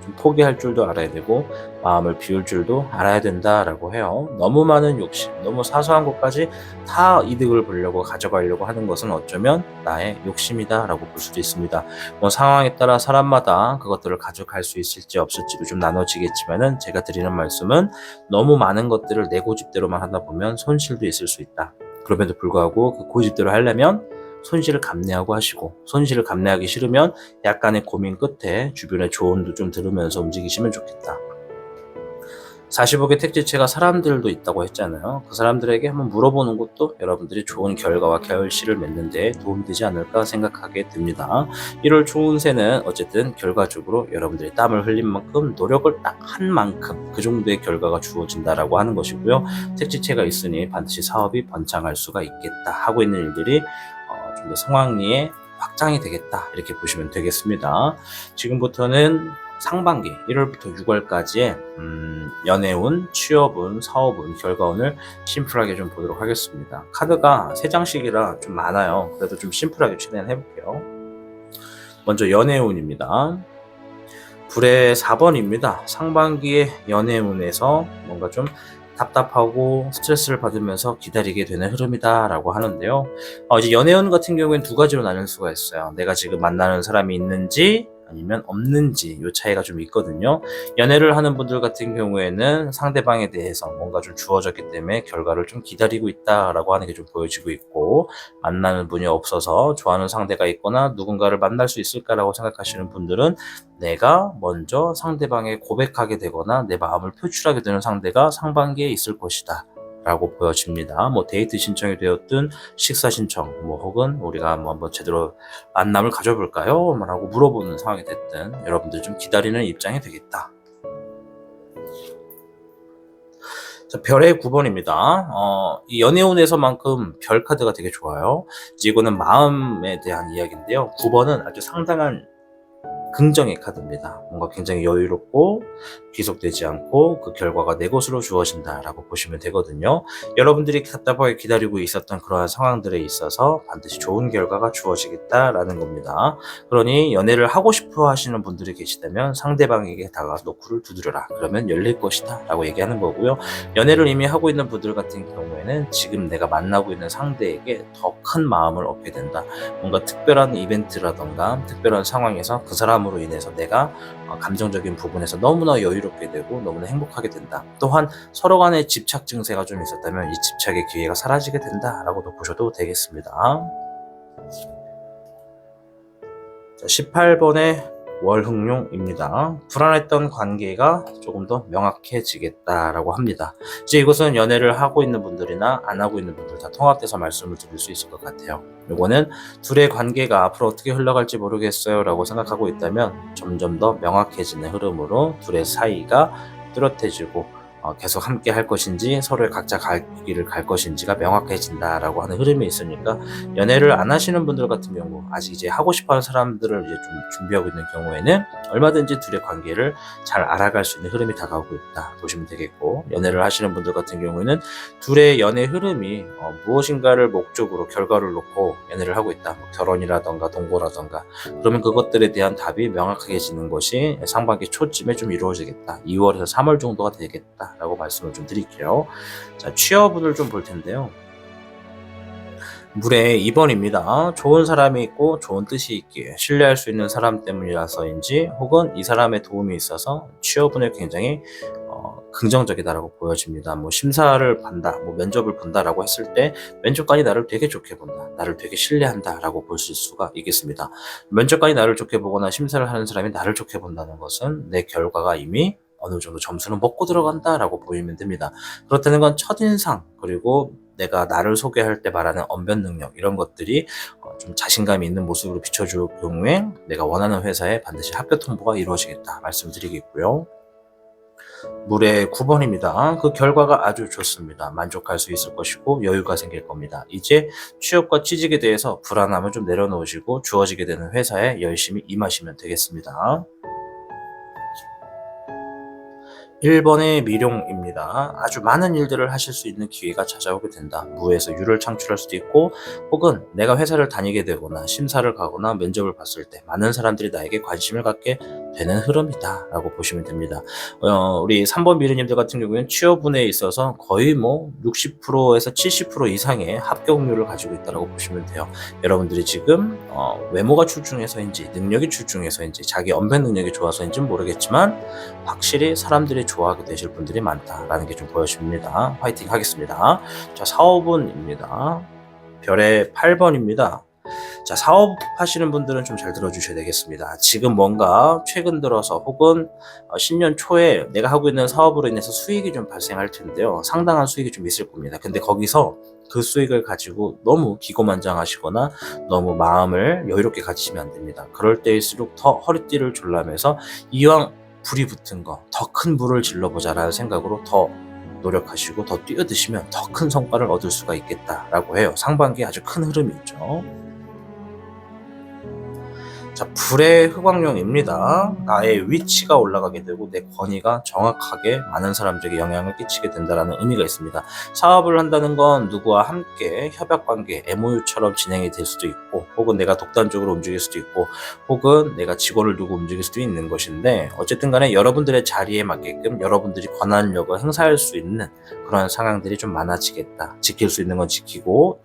[SPEAKER 1] 좀 포기할 줄도 알아야 되고 마음을 비울 줄도 알아야 된다라고 해요. 너무 많은 욕심, 너무 사소한 것까지 다 이득을 보려고 가져가려고 하는 것은 어쩌면 나의 욕심이다라고 볼 수도 있습니다. 뭐 상황에 따라 사람마다 그것들을 가져갈 수 있을지 없을지도 좀 나눠지겠지만은 제가 드리는 말씀은 너무 많은 것들을 내 고집대로만 하다 보면 손실도 있을 수 있다. 그럼에도 불구하고 그 고집대로 하려면 손실을 감내하고 하시고, 손실을 감내하기 싫으면 약간의 고민 끝에 주변의 조언도 좀 들으면서 움직이시면 좋겠다. 45개 택지체가 사람들도 있다고 했잖아요. 그 사람들에게 한번 물어보는 것도 여러분들이 좋은 결과와 결실을 맺는 데 도움이 되지 않을까 생각하게 됩니다. 1월 초운세는 어쨌든 결과적으로 여러분들이 땀을 흘린 만큼 노력을 딱 한 만큼 그 정도의 결과가 주어진다라고 하는 것이고요. 택지체가 있으니 반드시 사업이 번창할 수가 있겠다. 하고 있는 일들이 좀 더 성황리에 확장이 되겠다. 이렇게 보시면 되겠습니다. 지금부터는 상반기 1월부터 6월까지의 연애운, 취업운, 사업운, 결과운을 심플하게 좀 보도록 하겠습니다. 카드가 3장씩이라 좀 많아요. 그래도 좀 심플하게 최대한 해볼게요. 먼저 연애운입니다. 불의 4번입니다. 상반기의 연애운에서 뭔가 좀 답답하고 스트레스를 받으면서 기다리게 되는 흐름이다 라고 하는데요. 이제 연애운 같은 경우에는 두 가지로 나눌 수가 있어요. 내가 지금 만나는 사람이 있는지 아니면 없는지 이 차이가 좀 있거든요. 연애를 하는 분들 같은 경우에는 상대방에 대해서 뭔가 좀 주어졌기 때문에 결과를 좀 기다리고 있다라고 하는 게 좀 보여지고 있고, 만나는 분이 없어서 좋아하는 상대가 있거나 누군가를 만날 수 있을까라고 생각하시는 분들은 내가 먼저 상대방에 고백하게 되거나 내 마음을 표출하게 되는 상대가 상반기에 있을 것이다 라고 보여집니다. 뭐 데이트 신청이 되었든 식사 신청, 뭐 혹은 우리가 한번 제대로 만남을 가져볼까요? 라고 물어보는 상황이 됐든 여러분들 좀 기다리는 입장이 되겠다. 자, 별의 9번입니다. 이 연애운에서만큼 별 카드가 되게 좋아요. 이거는 마음에 대한 이야기인데요. 9번은 아주 상당한 긍정의 카드입니다. 뭔가 굉장히 여유롭고 귀속되지 않고 그 결과가 내 것으로 주어진다라고 보시면 되거든요. 여러분들이 답답하게 기다리고 있었던 그러한 상황들에 있어서 반드시 좋은 결과가 주어지겠다라는 겁니다. 그러니 연애를 하고 싶어 하시는 분들이 계시다면 상대방에게 다가가서 노크를 두드려라. 그러면 열릴 것이다 라고 얘기하는 거고요. 연애를 이미 하고 있는 분들 같은 경우에는 지금 내가 만나고 있는 상대에게 더 큰 마음을 얻게 된다. 뭔가 특별한 이벤트라던가 특별한 상황에서 그 사람으로 인해서 내가 감정적인 부분에서 너무나 여유롭게 되고 너무나 행복하게 된다. 또한 서로 간의 집착 증세가 좀 있었다면 이 집착의 기회가 사라지게 된다라고도 보셔도 되겠습니다. 자, 18번의 월흥룡입니다. 불안했던 관계가 조금 더 명확해지겠다라고 합니다. 이제 이것은 연애를 하고 있는 분들이나 안 하고 있는 분들 다 통합돼서 말씀을 드릴 수 있을 것 같아요. 이거는 둘의 관계가 앞으로 어떻게 흘러갈지 모르겠어요 라고 생각하고 있다면 점점 더 명확해지는 흐름으로 둘의 사이가 뚜렷해지고 계속 함께 할 것인지 서로의 각자 갈 길을 갈 것인지가 명확해진다라고 하는 흐름이 있으니까, 연애를 안 하시는 분들 같은 경우 아직 이제 하고 싶어하는 사람들을 이제 좀 준비하고 있는 경우에는 얼마든지 둘의 관계를 잘 알아갈 수 있는 흐름이 다가오고 있다 보시면 되겠고, 연애를 하시는 분들 같은 경우에는 둘의 연애 흐름이 무엇인가를 목적으로 결과를 놓고 연애를 하고 있다. 뭐 결혼이라던가 동거라던가, 그러면 그것들에 대한 답이 명확해지는 것이 상반기 초쯤에 좀 이루어지겠다. 2월에서 3월 정도가 되겠다 라고 말씀을 좀 드릴게요. 자, 취업운을 좀 볼 텐데요. 물의 2번입니다. 좋은 사람이 있고 좋은 뜻이 있기에 신뢰할 수 있는 사람 때문이라서인지, 혹은 이 사람의 도움이 있어서 취업운을 굉장히 긍정적이다라고 보여집니다. 뭐 심사를 본다, 뭐 면접을 본다라고 했을 때 면접관이 나를 되게 좋게 본다, 나를 되게 신뢰한다라고 볼 수가 있겠습니다. 면접관이 나를 좋게 보거나 심사를 하는 사람이 나를 좋게 본다는 것은 내 결과가 이미 어느 정도 점수는 먹고 들어간다라고 보이면 됩니다. 그렇다는 건 첫인상, 그리고 내가 나를 소개할 때 말하는 언변 능력, 이런 것들이 좀 자신감이 있는 모습으로 비춰줄 경우에 내가 원하는 회사에 반드시 합격 통보가 이루어지겠다 말씀드리겠고요. 물의 9번입니다. 그 결과가 아주 좋습니다. 만족할 수 있을 것이고 여유가 생길 겁니다. 이제 취업과 취직에 대해서 불안함을 좀 내려놓으시고 주어지게 되는 회사에 열심히 임하시면 되겠습니다. 1번의 미룡입니다. 아주 많은 일들을 하실 수 있는 기회가 찾아오게 된다. 무에서 유를 창출할 수도 있고, 혹은 내가 회사를 다니게 되거나 심사를 가거나 면접을 봤을 때 많은 사람들이 나에게 관심을 갖게 되는 흐름이다 라고 보시면 됩니다. 우리 3번 미르님들 같은 경우에는 취업운에 있어서 거의 뭐 60%에서 70% 이상의 합격률을 가지고 있다고 보시면 돼요. 여러분들이 지금 외모가 출중해서인지 능력이 출중해서인지 자기 언변 능력이 좋아서인지는 모르겠지만 확실히 사람들이 좋아하게 되실 분들이 많다라는 게 좀 보여집니다. 화이팅 하겠습니다. 자, 사업운입니다. 별의 8번입니다. 자, 사업하시는 분들은 좀 잘 들어주셔야 되겠습니다. 지금 뭔가 최근 들어서 혹은 신년 초에 내가 하고 있는 사업으로 인해서 수익이 좀 발생할 텐데요. 상당한 수익이 좀 있을 겁니다. 근데 거기서 그 수익을 가지고 너무 기고만장하시거나 너무 마음을 여유롭게 가지시면 안 됩니다. 그럴 때일수록 더 허리띠를 졸라매서 이왕 불이 붙은 거, 더 큰 불을 질러보자라는 생각으로 더 노력하시고 더 뛰어드시면 더 큰 성과를 얻을 수가 있겠다라고 해요. 상반기에 아주 큰 흐름이 있죠. 자, 불의 흑광룡입니다. 나의 위치가 올라가게 되고 내 권위가 정확하게 많은 사람들에게 영향을 끼치게 된다는 의미가 있습니다. 사업을 한다는 건 누구와 함께 협약관계, MOU처럼 진행이 될 수도 있고, 혹은 내가 독단적으로 움직일 수도 있고, 혹은 내가 직원을 두고 움직일 수도 있는 것인데, 어쨌든 간에 여러분들의 자리에 맞게끔 여러분들이 권한력을 행사할 수 있는 그런 상황들이 좀 많아지겠다. 지킬 수 있는 건 지키고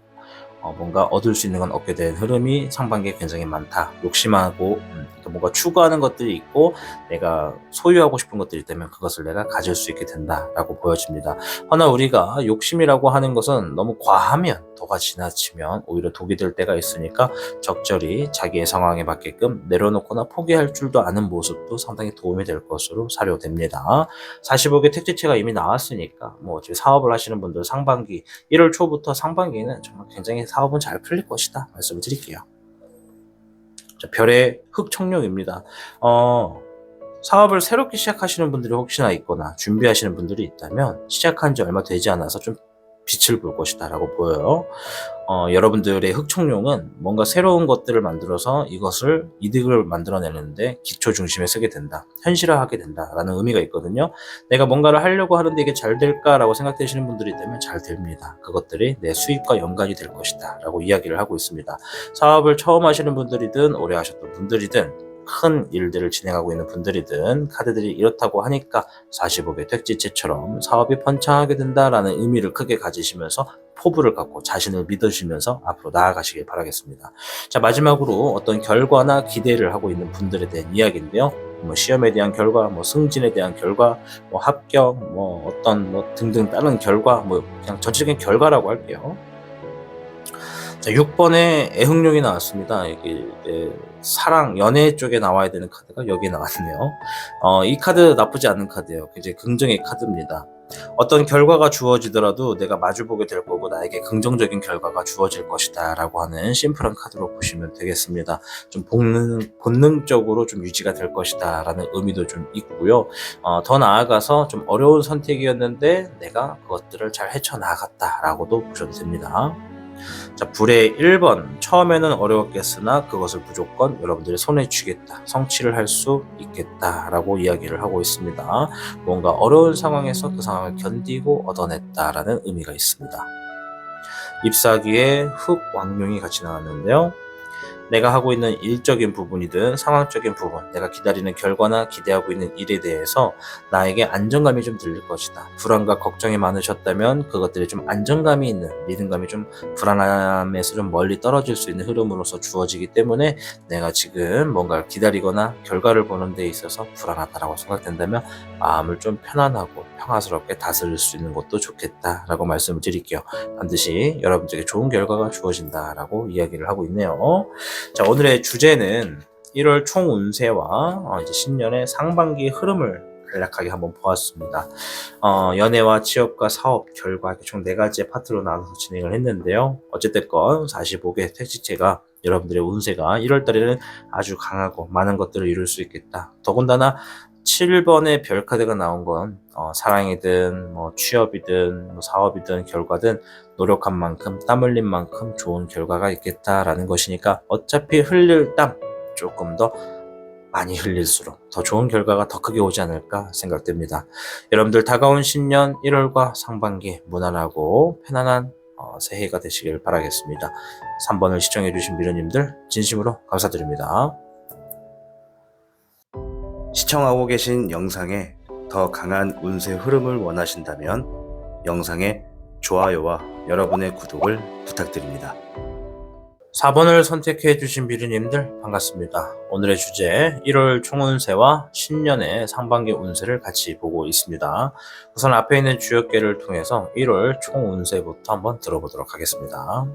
[SPEAKER 1] 뭔가 얻을 수 있는 건 얻게 된 흐름이 상반기에 굉장히 많다. 욕심하고 뭔가 추구하는 것들이 있고 내가 소유하고 싶은 것들이 있다면 그것을 내가 가질 수 있게 된다라고 보여집니다. 허나 우리가 욕심이라고 하는 것은 너무 과하면, 도가 지나치면 오히려 독이 될 때가 있으니까 적절히 자기의 상황에 맞게끔 내려놓거나 포기할 줄도 아는 모습도 상당히 도움이 될 것으로 사료됩니다. 45개 택지체가 이미 나왔으니까 어차피 사업을 하시는 분들 상반기 1월 초부터 상반기에는 정말 굉장히 사업은 잘 풀릴 것이다 말씀을 드릴게요. 자, 별의 흑청룡입니다. 사업을 새롭게 시작하시는 분들이 혹시나 있거나 준비하시는 분들이 있다면 시작한 지 얼마 되지 않아서 좀 빛을 볼 것이다 라고 보여요. 여러분들의 흑청룡은 뭔가 새로운 것들을 만들어서 이것을 이득을 만들어내는데 기초 중심에 쓰게 된다, 현실화하게 된다라는 의미가 있거든요. 내가 뭔가를 하려고 하는데 이게 잘 될까라고 생각되시는 분들이 있다면 잘 됩니다. 그것들이 내 수입과 연관이 될 것이다 라고 이야기를 하고 있습니다. 사업을 처음 하시는 분들이든 오래 하셨던 분들이든 큰 일들을 진행하고 있는 분들이든 카드들이 이렇다고 하니까 45개 택지체처럼 사업이 번창하게 된다라는 의미를 크게 가지시면서 포부를 갖고 자신을 믿으시면서 앞으로 나아가시길 바라겠습니다. 자, 마지막으로 어떤 결과나 기대를 하고 있는 분들에 대한 이야기인데요. 시험에 대한 결과, 승진에 대한 결과, 합격, 어떤 등등 다른 결과, 그냥 전체적인 결과라고 할게요. 자, 6번에 애흥룡이 나왔습니다. 이게 사랑, 연애 쪽에 나와야 되는 카드가 여기에 나왔네요. 이 카드 나쁘지 않은 카드예요. 굉장히 긍정의 카드입니다. 어떤 결과가 주어지더라도 내가 마주보게 될 거고 나에게 긍정적인 결과가 주어질 것이다 라고 하는 심플한 카드로 보시면 되겠습니다. 좀 본능적으로 좀 유지가 될 것이다 라는 의미도 좀 있고요. 더 나아가서 좀 어려운 선택이었는데 내가 그것들을 잘 헤쳐나갔다 라고도 보셔도 됩니다. 자, 불의 1번. 처음에는 어려웠겠으나 그것을 무조건 여러분들의 손에 쥐겠다, 성취를 할 수 있겠다 라고 이야기를 하고 있습니다. 뭔가 어려운 상황에서 그 상황을 견디고 얻어냈다라는 의미가 있습니다. 잎사귀에 흑왕룡이 같이 나왔는데요. 내가 하고 있는 일적인 부분이든 상황적인 부분, 내가 기다리는 결과나 기대하고 있는 일에 대해서 나에게 안정감이 좀 들릴 것이다. 불안과 걱정이 많으셨다면 그것들이 좀 안정감이 있는, 리듬감이 좀 불안함에서 좀 멀리 떨어질 수 있는 흐름으로서 주어지기 때문에 내가 지금 뭔가를 기다리거나 결과를 보는 데 있어서 불안하다라고 생각된다면 마음을 좀 편안하고 평화스럽게 다스릴 수 있는 것도 좋겠다라고 말씀을 드릴게요. 반드시 여러분들에게 좋은 결과가 주어진다라고 이야기를 하고 있네요. 자, 오늘의 주제는 1월 총 운세와 이제 신년의 상반기 흐름을 간략하게 한번 보았습니다. 연애와 취업과 사업, 결과 이렇게 총 4가지의 파트로 나눠서 진행을 했는데요. 어쨌든 건 45개 택지체가 여러분들의 운세가 1월 달에는 아주 강하고 많은 것들을 이룰 수 있겠다. 더군다나 7번의 별 카드가 나온 건 사랑이든 취업이든 사업이든 결과든 노력한 만큼 땀 흘린 만큼 좋은 결과가 있겠다라는 것이니까 어차피 흘릴 땀 조금 더 많이 흘릴수록 더 좋은 결과가 더 크게 오지 않을까 생각됩니다. 여러분들 다가온 신년 1월과 상반기 무난하고 편안한 새해가 되시길 바라겠습니다. 3번을 시청해주신 미르님들 진심으로 감사드립니다.
[SPEAKER 2] 시청하고 계신 영상에 더 강한 운세 흐름을 원하신다면 영상에 좋아요와 여러분의 구독을 부탁드립니다.
[SPEAKER 1] 4번을 선택해주신 미르님들 반갑습니다. 오늘의 주제 1월 총운세와 신년의 상반기 운세를 같이 보고 있습니다. 우선 앞에 있는 주역계를 통해서 1월 총운세부터 한번 들어보도록 하겠습니다.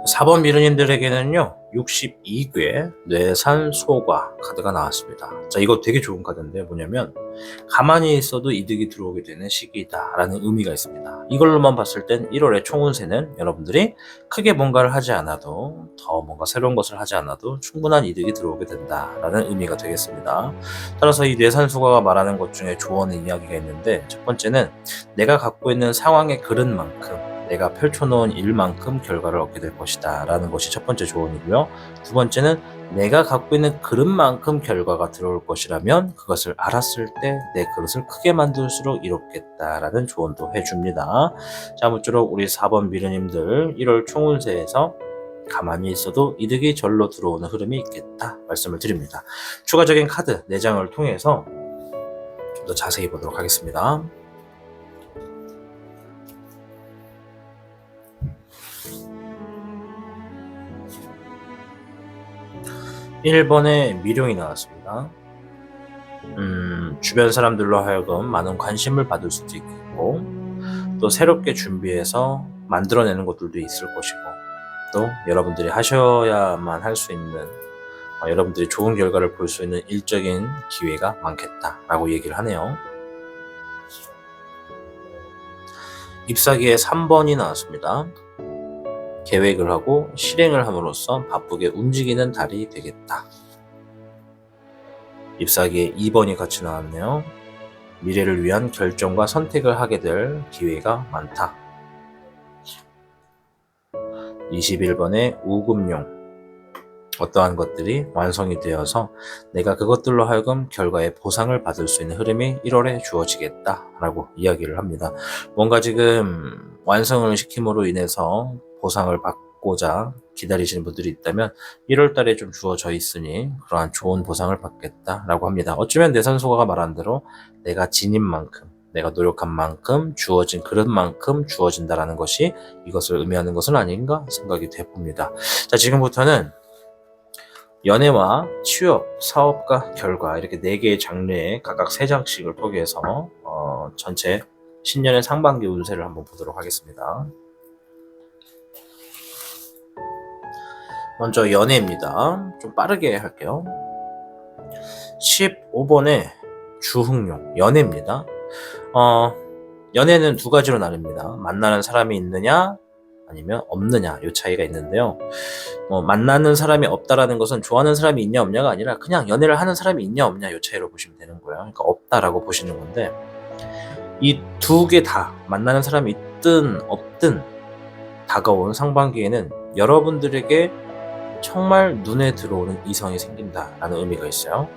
[SPEAKER 1] 사 번 미르님들에게는요 62괴 뇌산소과 카드가 나왔습니다. 자, 이거 되게 좋은 카드인데 뭐냐면 가만히 있어도 이득이 들어오게 되는 시기이다 라는 의미가 있습니다. 이걸로만 봤을 땐 1월의 총운세는 여러분들이 크게 뭔가를 하지 않아도 더 뭔가 새로운 것을 하지 않아도 충분한 이득이 들어오게 된다 라는 의미가 되겠습니다. 따라서 이 뇌산소가 말하는 것 중에 조언의 이야기가 있는데, 첫 번째는 내가 갖고 있는 상황의 그릇만큼 내가 펼쳐놓은 일만큼 결과를 얻게 될 것이다 라는 것이 첫 번째 조언이고요. 두 번째는 내가 갖고 있는 그릇만큼 결과가 들어올 것이라면 그것을 알았을 때 내 그릇을 크게 만들수록 이롭겠다 라는 조언도 해줍니다. 자, 아무쪼록 우리 4번 미르님들 1월 총운세에서 가만히 있어도 이득이 절로 들어오는 흐름이 있겠다 말씀을 드립니다. 추가적인 카드 4장을 통해서 좀 더 자세히 보도록 하겠습니다. 1번에 미룡이 나왔습니다. 주변 사람들로 하여금 많은 관심을 받을 수도 있고, 또 새롭게 준비해서 만들어내는 것들도 있을 것이고, 또 여러분들이 하셔야만 할 수 있는, 여러분들이 좋은 결과를 볼 수 있는 일적인 기회가 많겠다라고 얘기를 하네요. 잎사귀에 3번이 나왔습니다. 계획을 하고 실행을 함으로써 바쁘게 움직이는 달이 되겠다. 잎사귀에 2번이 같이 나왔네요. 미래를 위한 결정과 선택을 하게 될 기회가 많다. 21번에 우금용. 어떠한 것들이 완성이 되어서 내가 그것들로 하여금 결과의 보상을 받을 수 있는 흐름이 1월에 주어지겠다라고 이야기를 합니다. 뭔가 지금 완성을 시킴으로 인해서 보상을 받고자 기다리시는 분들이 있다면 1월 달에 좀 주어져 있으니 그러한 좋은 보상을 받겠다라고 합니다. 어쩌면 뇌산소가 말한 대로 내가 지닌 만큼, 내가 노력한 만큼, 주어진 그릇만큼 주어진다라는 것이 이것을 의미하는 것은 아닌가 생각이 되봅니다. 자, 지금부터는 연애와 취업, 사업과 결과 이렇게 4개의 장르에 각각 3장씩을 통해서 전체 신년의 상반기 운세를 한번 보도록 하겠습니다. 먼저 연애입니다. 좀 빠르게 할게요. 15번에 주흥용, 연애입니다. 연애는 2가지로 나뉩니다. 만나는 사람이 있느냐 아니면 없느냐, 이 차이가 있는데요. 만나는 사람이 없다라는 것은 좋아하는 사람이 있냐 없냐가 아니라 그냥 연애를 하는 사람이 있냐 없냐, 이 차이로 보시면 되는 거예요. 그러니까 없다라고 보시는 건데, 이 2개 다 만나는 사람이 있든 없든 다가온 상반기에는 여러분들에게 정말 눈에 들어오는 이성이 생긴다라는 의미가 있어요.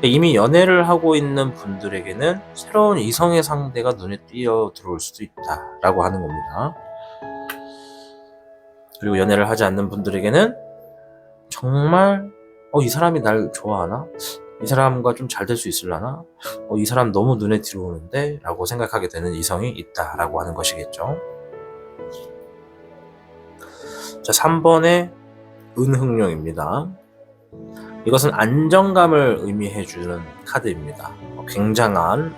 [SPEAKER 1] 이미 연애를 하고 있는 분들에게는 새로운 이성의 상대가 눈에 띄어 들어올 수도 있다라고 하는 겁니다. 그리고 연애를 하지 않는 분들에게는 정말 이 사람이 날 좋아하나? 이 사람과 좀 잘 될 수 있으려나? 이 사람 너무 눈에 들어오는데? 라고 생각하게 되는 이성이 있다라고 하는 것이겠죠. 자, 3번에 은흥룡입니다. 이것은 안정감을 의미해주는 카드입니다. 굉장한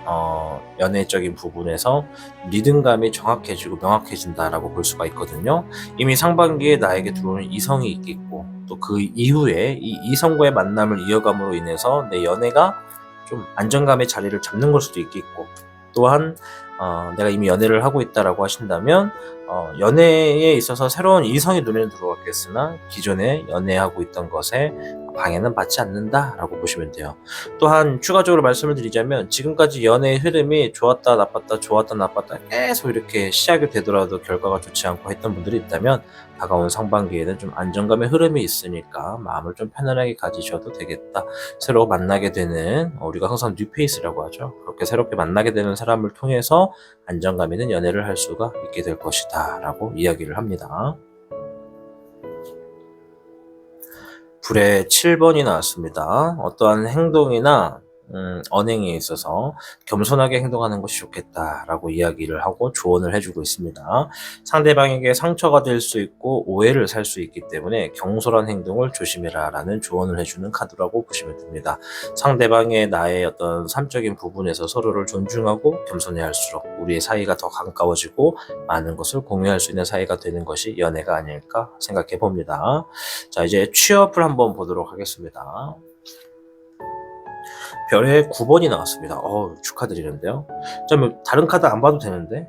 [SPEAKER 1] 연애적인 부분에서 리듬감이 정확해지고 명확해진다라고 볼 수가 있거든요. 이미 상반기에 나에게 들어오는 이성이 있겠고 또 그 이후에 이 이성과의 만남을 이어감으로 인해서 내 연애가 좀 안정감의 자리를 잡는 걸 수도 있겠고, 또한 내가 이미 연애를 하고 있다라고 하신다면 연애에 있어서 새로운 이성이 눈에 들어왔겠으나 기존에 연애하고 있던 것에 방해는 받지 않는다라고 보시면 돼요. 또한 추가적으로 말씀을 드리자면 지금까지 연애의 흐름이 좋았다 나빴다 좋았다 나빴다 계속 이렇게 시작이 되더라도 결과가 좋지 않고 했던 분들이 있다면 다가온 상반기에는 좀 안정감의 흐름이 있으니까 마음을 좀 편안하게 가지셔도 되겠다. 새로 만나게 되는, 우리가 항상 뉴페이스라고 하죠. 그렇게 새롭게 만나게 되는 사람을 통해서 안정감 있는 연애를 할 수가 있게 될 것이다 라고 이야기를 합니다. 불의 7번이 나왔습니다. 어떠한 행동이나 언행에 있어서 겸손하게 행동하는 것이 좋겠다라고 이야기를 하고 조언을 해주고 있습니다. 상대방에게 상처가 될 수 있고 오해를 살 수 있기 때문에 경솔한 행동을 조심해라 라는 조언을 해주는 카드라고 보시면 됩니다. 상대방의 나의 어떤 삶적인 부분에서 서로를 존중하고 겸손해 할수록 우리의 사이가 더 가까워지고 많은 것을 공유할 수 있는 사이가 되는 것이 연애가 아닐까 생각해 봅니다. 자, 이제 취업을 한번 보도록 하겠습니다. 별의 9번이 나왔습니다. 축하드리는데요. 다른 카드 안 봐도 되는데.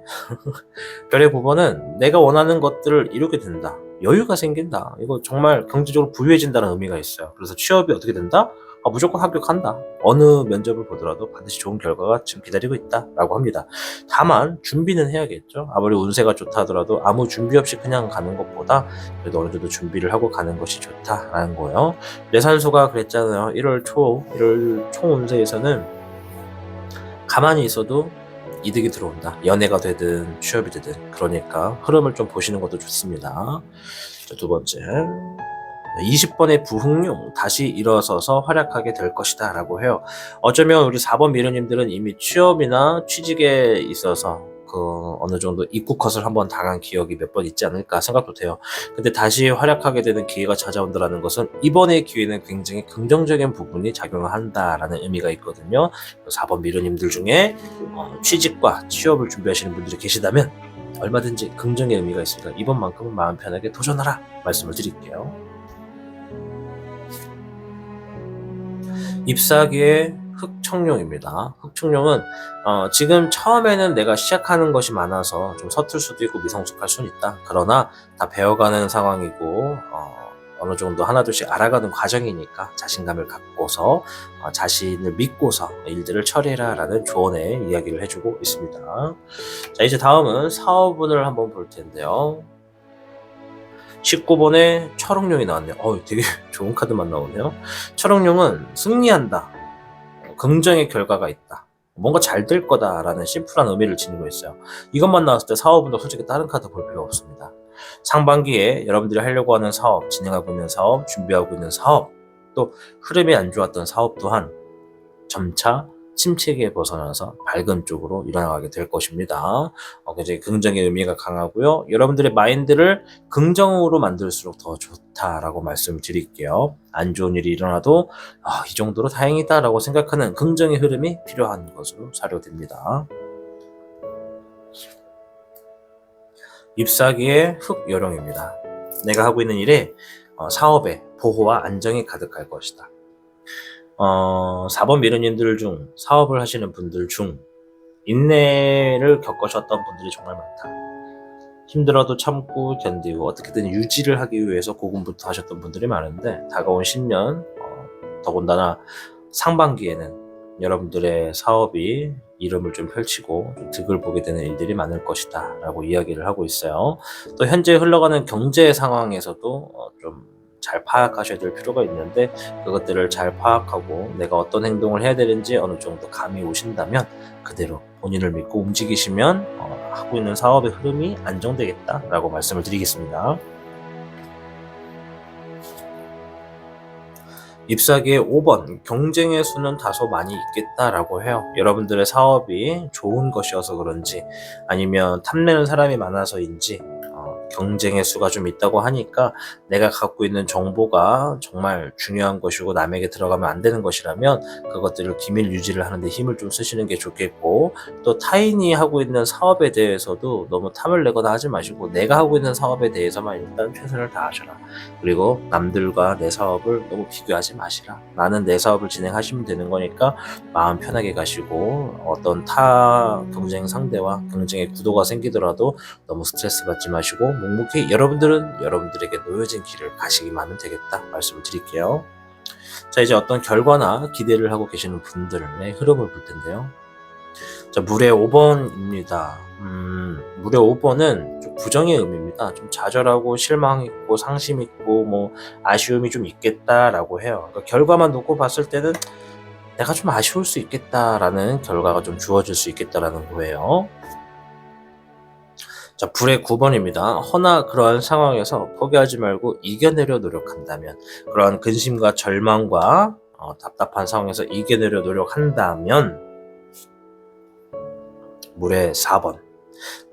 [SPEAKER 1] 별의 9번은 내가 원하는 것들을 이루게 된다. 여유가 생긴다. 이거 정말 경제적으로 부유해진다는 의미가 있어요. 그래서 취업이 어떻게 된다? 무조건 합격한다. 어느 면접을 보더라도 반드시 좋은 결과가 지금 기다리고 있다라고 합니다. 다만 준비는 해야겠죠. 아무리 운세가 좋다 하더라도 아무 준비 없이 그냥 가는 것보다 그래도 어느 정도 준비를 하고 가는 것이 좋다라는 거예요. 뇌산소가 그랬잖아요. 1월 초 운세에서는 가만히 있어도 이득이 들어온다. 연애가 되든 취업이 되든. 그러니까 흐름을 좀 보시는 것도 좋습니다. 자, 두 번째. 20번의 부흥룡, 다시 일어서서 활약하게 될 것이다 라고 해요. 어쩌면 우리 4번 미르님들은 이미 취업이나 취직에 있어서 어느 정도 입구 컷을 한번 당한 기억이 몇 번 있지 않을까 생각도 돼요. 근데 다시 활약하게 되는 기회가 찾아온다는 것은 이번의 기회는 굉장히 긍정적인 부분이 작용한다라는 의미가 있거든요. 4번 미르님들 중에 취직과 취업을 준비하시는 분들이 계시다면 얼마든지 긍정의 의미가 있으니까 이번만큼은 마음 편하게 도전하라 말씀을 드릴게요. 잎사귀의 흑청룡입니다. 흑청룡은 지금 처음에는 내가 시작하는 것이 많아서 좀 서툴 수도 있고 미성숙할 수는 있다. 그러나 다 배워가는 상황이고 어느 정도 하나둘씩 알아가는 과정이니까 자신감을 갖고서 자신을 믿고서 일들을 처리해라 라는 조언의 이야기를 해주고 있습니다. 자, 이제 다음은 사업운을 한번 볼 텐데요. 19번에 철옹룡이 나왔네요. 되게 좋은 카드만 나오네요. 철옹룡은 승리한다. 긍정의 결과가 있다. 뭔가 잘 될 거다라는 심플한 의미를 지니고 있어요. 이것만 나왔을 때 사업은 솔직히 다른 카드 볼 필요 없습니다. 상반기에 여러분들이 하려고 하는 사업, 진행하고 있는 사업, 준비하고 있는 사업, 또 흐름이 안 좋았던 사업 또한 점차 침체기에 벗어나서 밝은 쪽으로 일어나게 될 것입니다. 굉장히 긍정의 의미가 강하고요. 여러분들의 마인드를 긍정으로 만들수록 더 좋다라고 말씀드릴게요. 안 좋은 일이 일어나도 이 정도로 다행이다라고 생각하는 긍정의 흐름이 필요한 것으로 사료됩니다. 잎사귀의 흑요령입니다. 내가 하고 있는 일에 사업에 보호와 안정이 가득할 것이다. 4번 미르님들 중 사업을 하시는 분들 중 인내를 겪으셨던 분들이 정말 많다. 힘들어도 참고 견디고 어떻게든 유지를 하기 위해서 고군분투 하셨던 분들이 많은데 다가온 신년 더군다나 상반기에는 여러분들의 사업이 이름을 좀 펼치고 득을 보게 되는 일들이 많을 것이다 라고 이야기를 하고 있어요. 또 현재 흘러가는 경제 상황에서도 좀 잘 파악하셔야 될 필요가 있는데 그것들을 잘 파악하고 내가 어떤 행동을 해야 되는지 어느 정도 감이 오신다면 그대로 본인을 믿고 움직이시면 하고 있는 사업의 흐름이 안정되겠다라고 말씀을 드리겠습니다. 잎사귀의 5번, 경쟁의 수는 다소 많이 있겠다라고 해요. 여러분들의 사업이 좋은 것이어서 그런지 아니면 탐내는 사람이 많아서인지 경쟁의 수가 좀 있다고 하니까 내가 갖고 있는 정보가 정말 중요한 것이고 남에게 들어가면 안 되는 것이라면 그것들을 기밀 유지를 하는 데 힘을 좀 쓰시는 게 좋겠고, 또 타인이 하고 있는 사업에 대해서도 너무 탐을 내거나 하지 마시고 내가 하고 있는 사업에 대해서만 일단 최선을 다하셔라. 그리고 남들과 내 사업을 너무 비교하지 마시라. 나는 내 사업을 진행하시면 되는 거니까 마음 편하게 가시고, 어떤 타 경쟁 상대와 경쟁의 구도가 생기더라도 너무 스트레스 받지 마시고 묵묵히 여러분들은 여러분들에게 놓여진 길을 가시기만 하면 되겠다 말씀을 드릴게요. 자, 이제 어떤 결과나 기대를 하고 계시는 분들의 흐름을 볼 텐데요. 자, 물의 5번입니다. 물의 5번은 좀 부정의 의미입니다. 좀 좌절하고 실망 있고 상심 있고 뭐 아쉬움이 좀 있겠다라고 해요. 그러니까 결과만 놓고 봤을 때는 내가 좀 아쉬울 수 있겠다라는 결과가 좀 주어질 수 있겠다라는 거예요. 자, 불의 9번입니다. 허나 그러한 상황에서 포기하지 말고 이겨내려 노력한다면, 그러한 근심과 절망과 답답한 상황에서 이겨내려 노력한다면, 물의 4번.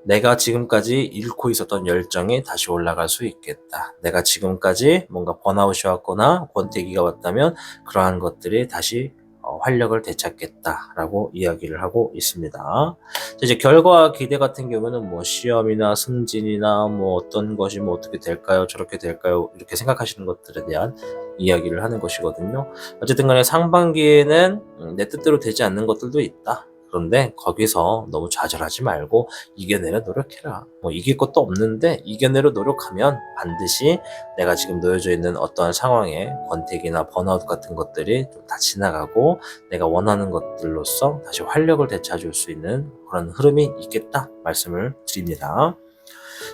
[SPEAKER 1] 내가 지금까지 잃고 있었던 열정이 다시 올라갈 수 있겠다. 내가 지금까지 뭔가 번아웃이 왔거나 권태기가 왔다면 그러한 것들이 다시 활력을 되찾겠다라고 이야기를 하고 있습니다. 이제 결과와 기대 같은 경우는 뭐 시험이나 승진이나 뭐 어떤 것이 뭐 어떻게 될까요? 저렇게 될까요? 이렇게 생각하시는 것들에 대한 이야기를 하는 것이거든요. 어쨌든 간에 상반기에는 내 뜻대로 되지 않는 것들도 있다. 그런데 거기서 너무 좌절하지 말고 이겨내려 노력해라. 뭐 이길 것도 없는데 이겨내려 노력하면 반드시 내가 지금 놓여져 있는 어떠한 상황에 권태기나 번아웃 같은 것들이 좀 다 지나가고 내가 원하는 것들로서 다시 활력을 되찾을 수 있는 그런 흐름이 있겠다 말씀을 드립니다.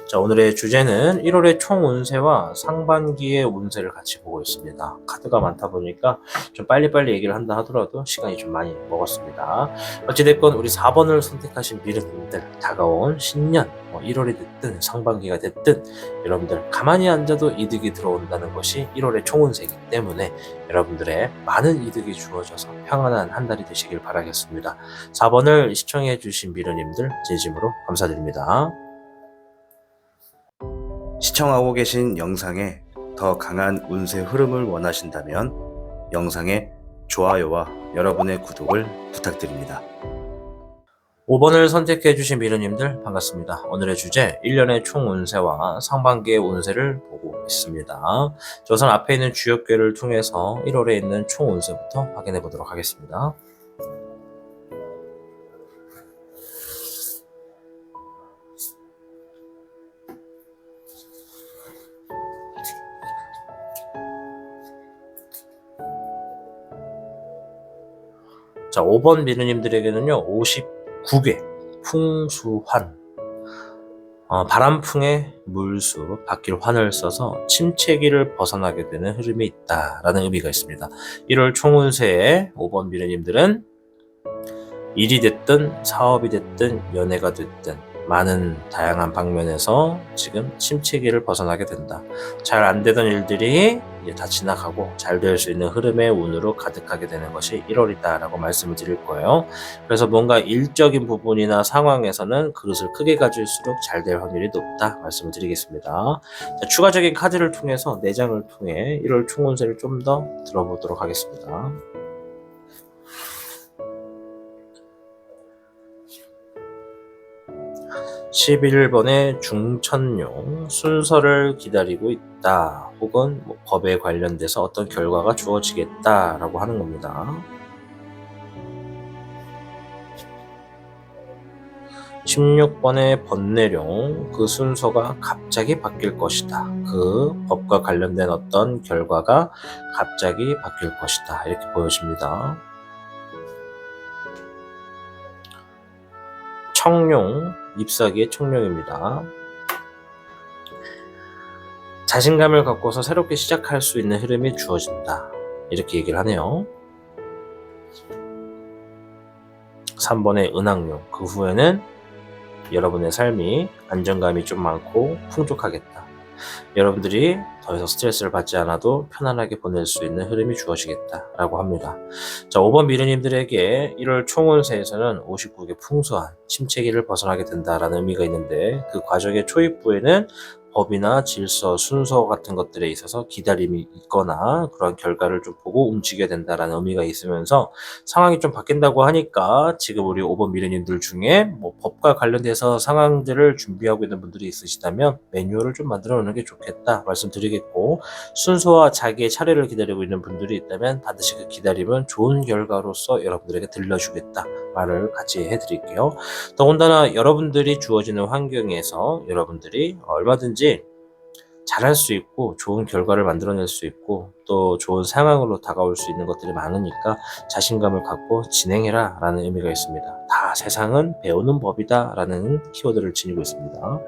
[SPEAKER 1] 자, 오늘의 주제는 1월의 총 운세와 상반기의 운세를 같이 보고 있습니다. 카드가 많다 보니까 좀 빨리빨리 얘기를 한다 하더라도 시간이 좀 많이 먹었습니다. 어찌됐건 우리 4번을 선택하신 미르님들, 다가온 신년 1월이 됐든 상반기가 됐든 여러분들 가만히 앉아도 이득이 들어온다는 것이 1월의 총 운세이기 때문에 여러분들의 많은 이득이 주어져서 평안한 한 달이 되시길 바라겠습니다. 4번을 시청해 주신 미르님들 진심으로 감사드립니다.
[SPEAKER 2] 시청하고 계신 영상에 더 강한 운세 흐름을 원하신다면 영상의 좋아요와 여러분의 구독을 부탁드립니다.
[SPEAKER 1] 5번을 선택해 주신 미르님들 반갑습니다. 오늘의 주제 1년의 총 운세와 상반기의 운세를 보고 있습니다. 우선 앞에 있는 주역궤를 통해서 1월에 있는 총 운세부터 확인해 보도록 하겠습니다. 자, 5번 미르님들에게는요 59개 풍수환, 바람풍에 물수, 바뀔 환을 써서 침체기를 벗어나게 되는 흐름이 있다라는 의미가 있습니다. 1월 총운세에 5번 미르님들은 일이 됐든 사업이 됐든 연애가 됐든 많은 다양한 방면에서 지금 침체기를 벗어나게 된다. 잘 안 되던 일들이 이제 다 지나가고 잘 될 수 있는 흐름의 운으로 가득하게 되는 것이 1월이다 라고 말씀을 드릴 거예요. 그래서 뭔가 일적인 부분이나 상황에서는 그릇을 크게 가질수록 잘 될 확률이 높다 말씀을 드리겠습니다. 자, 추가적인 카드를 통해서 4장을 통해 1월 총운세를 좀 더 들어보도록 하겠습니다. 11번의 중천용, 순서를 기다리고 있다 혹은 법에 관련돼서 어떤 결과가 주어지겠다 라고 하는 겁니다. 16번의 번뇌룡, 그 순서가 갑자기 바뀔 것이다. 그 법과 관련된 어떤 결과가 갑자기 바뀔 것이다. 이렇게 보여집니다. 청룡, 잎사귀의 청룡입니다. 자신감을 갖고서 새롭게 시작할 수 있는 흐름이 주어진다. 이렇게 얘기를 하네요. 3번의 은항룡, 그 후에는 여러분의 삶이 안정감이 좀 많고 풍족하겠다. 여러분들이 더 이상 스트레스를 받지 않아도 편안하게 보낼 수 있는 흐름이 주어지겠다 라고 합니다. 자, 5번 미르님들에게 1월 총운세에서는 59개 풍수한 침체기를 벗어나게 된다라는 의미가 있는데, 그 과정의 초입부에는 법이나 질서, 순서 같은 것들에 있어서 기다림이 있거나 그런 결과를 좀 보고 움직여야 된다라는 의미가 있으면서 상황이 좀 바뀐다고 하니까 지금 우리 5번 미래님들 중에 뭐 법과 관련돼서 상황들을 준비하고 있는 분들이 있으시다면 매뉴얼을 좀 만들어 놓는 게 좋겠다 말씀드리겠고, 순서와 자기의 차례를 기다리고 있는 분들이 있다면 반드시 그 기다림은 좋은 결과로서 여러분들에게 들려주겠다 말을 같이 해드릴게요. 더군다나 여러분들이 주어지는 환경에서 여러분들이 얼마든지 잘할 수 있고 좋은 결과를 만들어낼 수 있고 또 좋은 상황으로 다가올 수 있는 것들이 많으니까 자신감을 갖고 진행해라 라는 의미가 있습니다. 다 세상은 배우는 법이다 라는 키워드를 지니고 있습니다.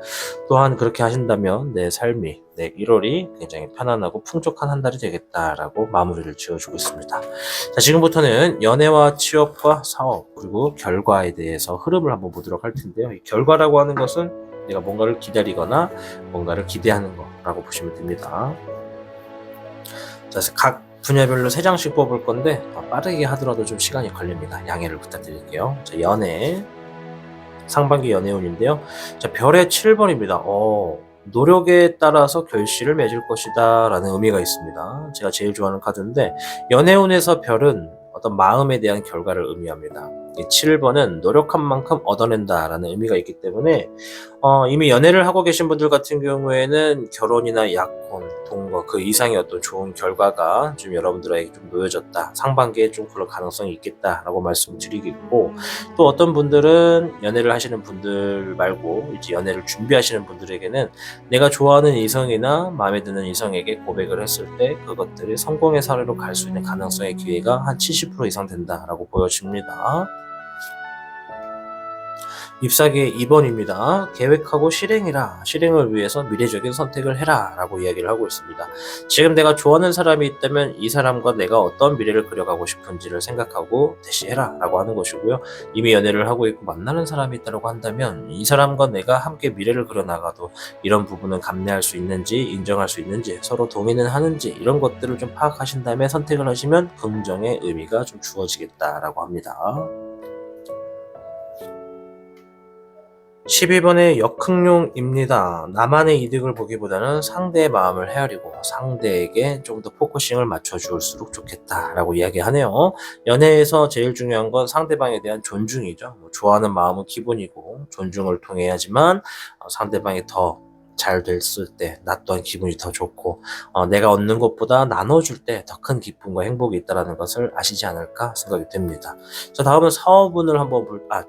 [SPEAKER 1] 또한 그렇게 하신다면 내 삶이, 내 1월이 굉장히 편안하고 풍족한 한 달이 되겠다라고 마무리를 지어주고 있습니다. 자, 지금부터는 연애와 취업과 사업 그리고 결과에 대해서 흐름을 한번 보도록 할 텐데요. 이 결과라고 하는 것은 내가 뭔가를 기다리거나 뭔가를 기대하는 거라고 보시면 됩니다. 자, 각 분야별로 3장씩 뽑을 건데 빠르게 하더라도 좀 시간이 걸립니다. 양해를 부탁드릴게요. 자, 연애 상반기 연애운인데요. 자, 별의 7번입니다. 노력에 따라서 결실을 맺을 것이다 라는 의미가 있습니다. 제가 제일 좋아하는 카드인데 연애운에서 별은 어떤 마음에 대한 결과를 의미합니다. 이 7번은 노력한 만큼 얻어낸다 라는 의미가 있기 때문에 이미 연애를 하고 계신 분들 같은 경우에는 결혼이나 약혼, 동거 그 이상의 어떤 좋은 결과가 좀 여러분들에게 좀 놓여졌다. 상반기에 좀 그럴 가능성이 있겠다라고 말씀드리겠고, 또 어떤 분들은 연애를 하시는 분들 말고 이제 연애를 준비하시는 분들에게는 내가 좋아하는 이성이나 마음에 드는 이성에게 고백을 했을 때 그것들이 성공의 사례로 갈 수 있는 가능성의 기회가 한 70% 이상 된다라고 보여집니다. 잎사귀의 2번입니다. 계획하고 실행해라. 실행을 위해서 미래적인 선택을 해라 라고 이야기를 하고 있습니다. 지금 내가 좋아하는 사람이 있다면 이 사람과 내가 어떤 미래를 그려가고 싶은지를 생각하고 대시해라 라고 하는 것이고요. 이미 연애를 하고 있고 만나는 사람이 있다고 한다면 이 사람과 내가 함께 미래를 그려나가도 이런 부분은 감내할 수 있는지 인정할 수 있는지 서로 동의는 하는지 이런 것들을 좀 파악하신 다음에 선택을 하시면 긍정의 의미가 좀 주어지겠다라고 합니다. 12번의 역흥룡입니다. 나만의 이득을 보기보다는 상대의 마음을 헤아리고 상대에게 좀 더 포커싱을 맞춰줄수록 좋겠다라고 이야기하네요. 연애에서 제일 중요한 건 상대방에 대한 존중이죠. 좋아하는 마음은 기본이고 존중을 통해야지만 상대방이 더 잘 됐을 때 나 또한 기분이 더 좋고 내가 얻는 것보다 나눠줄 때 더 큰 기쁨과 행복이 있다는 것을 아시지 않을까 생각이 됩니다. 자, 다음은 사업운을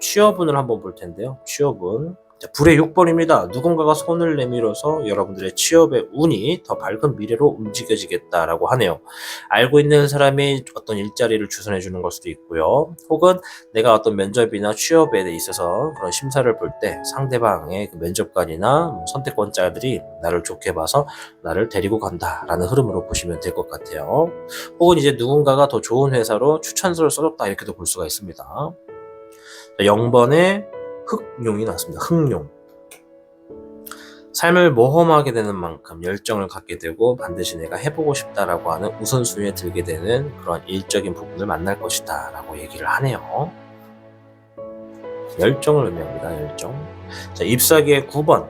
[SPEAKER 1] 취업운을 한번 볼 텐데요. 취업운. 자, 불의 6번입니다. 누군가가 손을 내밀어서 여러분들의 취업의 운이 더 밝은 미래로 움직여지겠다라고 하네요. 알고 있는 사람이 어떤 일자리를 주선해 주는 걸 수도 있고요. 혹은 내가 어떤 면접이나 취업에 있어서 그런 심사를 볼 때 상대방의 그 면접관이나 선택권자들이 나를 좋게 봐서 나를 데리고 간다라는 흐름으로 보시면 될 것 같아요. 혹은 이제 누군가가 더 좋은 회사로 추천서를 써줬다 이렇게도 볼 수가 있습니다. 0번에 흑룡이 나왔습니다. 흑룡. 삶을 모험하게 되는 만큼 열정을 갖게 되고 반드시 내가 해보고 싶다라고 하는 우선순위에 들게 되는 그런 일적인 부분을 만날 것이다 라고 얘기를 하네요. 열정을 의미합니다. 열정. 자, 잎사귀의 9번.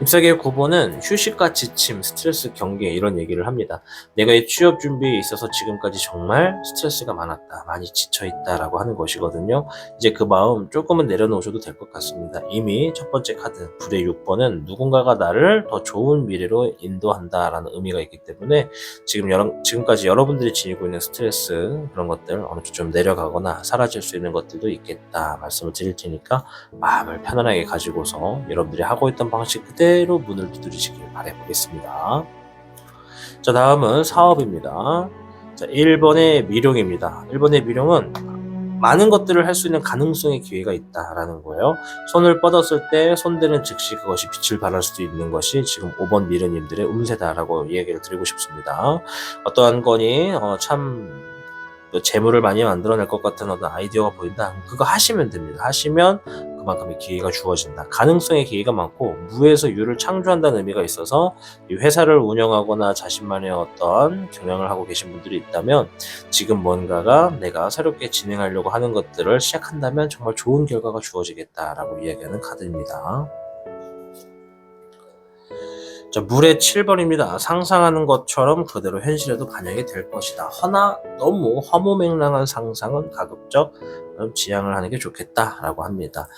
[SPEAKER 1] 잎사귀의 9번은 휴식과 지침, 스트레스 경계 이런 얘기를 합니다. 내가 이 취업 준비에 있어서 지금까지 정말 스트레스가 많았다, 많이 지쳐있다라고 하는 것이거든요. 이제 그 마음 조금은 내려놓으셔도 될 것 같습니다. 이미 첫 번째 카드 불의 6번은 누군가가 나를 더 좋은 미래로 인도한다라는 의미가 있기 때문에 지금까지 여러분들이 지니고 있는 스트레스 그런 것들 어느 정도 좀 내려가거나 사라질 수 있는 것들도 있겠다 말씀을 드릴 테니까 마음을 편안하게 가지고서 여러분들이 하고 있던 방식 그대로 문을 두드리시길 바라보겠습니다. 자, 다음은 사업입니다. 자, 1번의 미룡입니다. 1번의 미룡은 많은 것들을 할 수 있는 가능성의 기회가 있다라는 거예요. 손을 뻗었을 때 손대는 즉시 그것이 빛을 발할 수도 있는 것이 지금 5번 미르님들의 운세다라고 얘기를 드리고 싶습니다. 어떠한 거니 참 재물을 많이 만들어낼 것 같은 어떤 아이디어가 보인다. 그거 하시면 됩니다. 하시면 그만큼의 기회가 주어진다. 가능성의 기회가 많고 무에서 유를 창조한다는 의미가 있어서 이 회사를 운영하거나 자신만의 어떤 경영을 하고 계신 분들이 있다면 지금 뭔가가 내가 새롭게 진행하려고 하는 것들을 시작한다면 정말 좋은 결과가 주어지겠다라고 이야기하는 카드입니다. 자, 물의 7번입니다. 상상하는 것처럼 그대로 현실에도 반영이 될 것이다. 허나 너무 허무맹랑한 상상은 가급적 지양을 하는 게 좋겠다라고 합니다.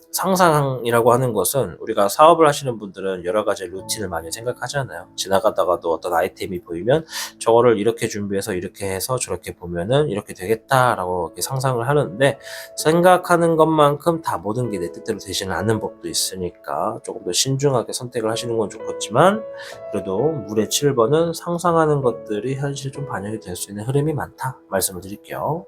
[SPEAKER 1] 상상이라고 하는 것은 우리가 사업을 하시는 분들은 여러 가지 루틴을 많이 생각하잖아요. 지나가다가도 어떤 아이템이 보이면 저거를 이렇게 준비해서 이렇게 해서 저렇게 보면은 이렇게 되겠다라고 이렇게 상상을 하는데, 생각하는 것만큼 다 모든 게 내 뜻대로 되지는 않는 법도 있으니까 조금 더 신중하게 선택을 하시는 건 좋겠지만, 그래도 물의 7번은 상상하는 것들이 현실에 좀 반영이 될 수 있는 흐름이 많다 말씀을 드릴게요.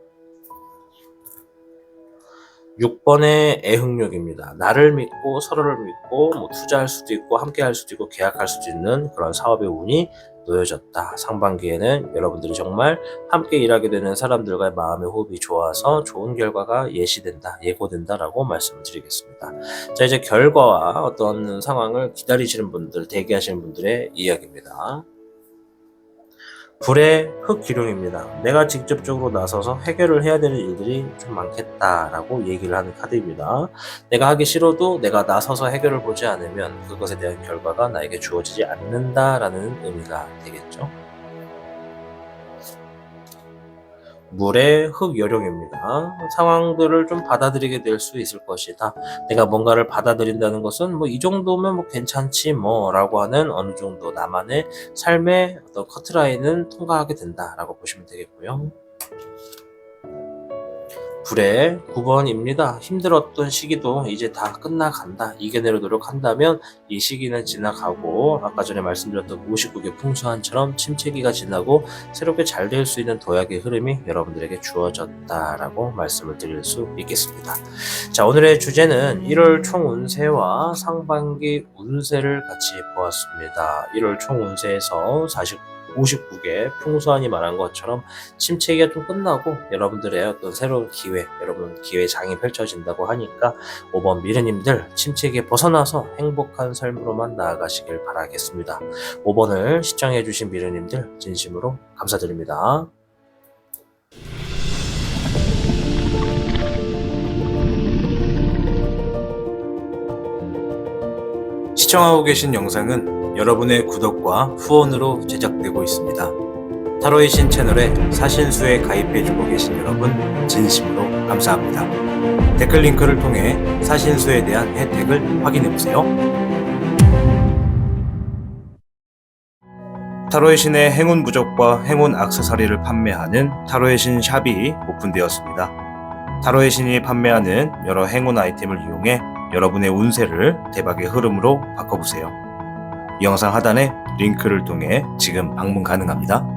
[SPEAKER 1] 6번의 애흥력입니다. 나를 믿고 서로를 믿고 투자할 수도 있고 함께 할 수도 있고 계약할 수도 있는 그런 사업의 운이 놓여졌다. 상반기에는 여러분들이 정말 함께 일하게 되는 사람들과의 마음의 호흡이 좋아서 좋은 결과가 예고된다라고 말씀을 드리겠습니다. 자, 이제 결과와 어떤 상황을 기다리시는 분들, 대기하시는 분들의 이야기입니다. 불의 흑기룡입니다. 내가 직접적으로 나서서 해결을 해야 되는 일들이 좀 많겠다라고 얘기를 하는 카드입니다. 내가 하기 싫어도 내가 나서서 해결을 보지 않으면 그것에 대한 결과가 나에게 주어지지 않는다라는 의미가 되겠죠. 물의 흑요룡입니다. 상황들을 좀 받아들이게 될 수 있을 것이다. 내가 뭔가를 받아들인다는 것은 이 정도면 괜찮지 라고 하는 어느 정도 나만의 삶의 어떤 커트라인은 통과하게 된다라고 보시면 되겠고요. 불의 9번입니다. 힘들었던 시기도 이제 다 끝나간다. 이겨내려 노력한다면 이 시기는 지나가고, 아까 전에 말씀드렸던 59개 풍수한처럼 침체기가 지나고 새롭게 잘 될 수 있는 도약의 흐름이 여러분들에게 주어졌다라고 말씀을 드릴 수 있겠습니다. 자, 오늘의 주제는 1월 총 운세와 상반기 운세를 같이 보았습니다. 1월 총 운세에서 59개 풍수한이 말한 것처럼 침체기가 좀 끝나고 여러분들의 어떤 새로운 기회, 여러분 기회장이 펼쳐진다고 하니까 5번 미르님들 침체기에 벗어나서 행복한 삶으로만 나아가시길 바라겠습니다. 5번을 시청해주신 미르님들 진심으로 감사드립니다.
[SPEAKER 2] 시청하고 계신 영상은 여러분의 구독과 후원으로 제작되고 있습니다. 타로의 신 채널에 사신수에 가입해주고 계신 여러분 진심으로 감사합니다. 댓글 링크를 통해 사신수에 대한 혜택을 확인해보세요. 타로의 신의 행운 부적과 행운 액세서리를 판매하는 타로의 신 샵이 오픈되었습니다. 타로의 신이 판매하는 여러 행운 아이템을 이용해 여러분의 운세를 대박의 흐름으로 바꿔보세요. 이 영상 하단에 링크를 통해 지금 방문 가능합니다.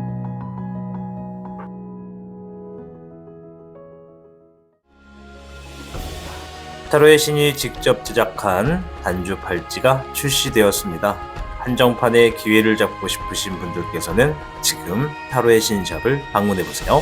[SPEAKER 2] 타로의 신이 직접 제작한 단주 팔찌가 출시되었습니다. 한정판의 기회를 잡고 싶으신 분들께서는 지금 타로의 신샵을 방문해보세요.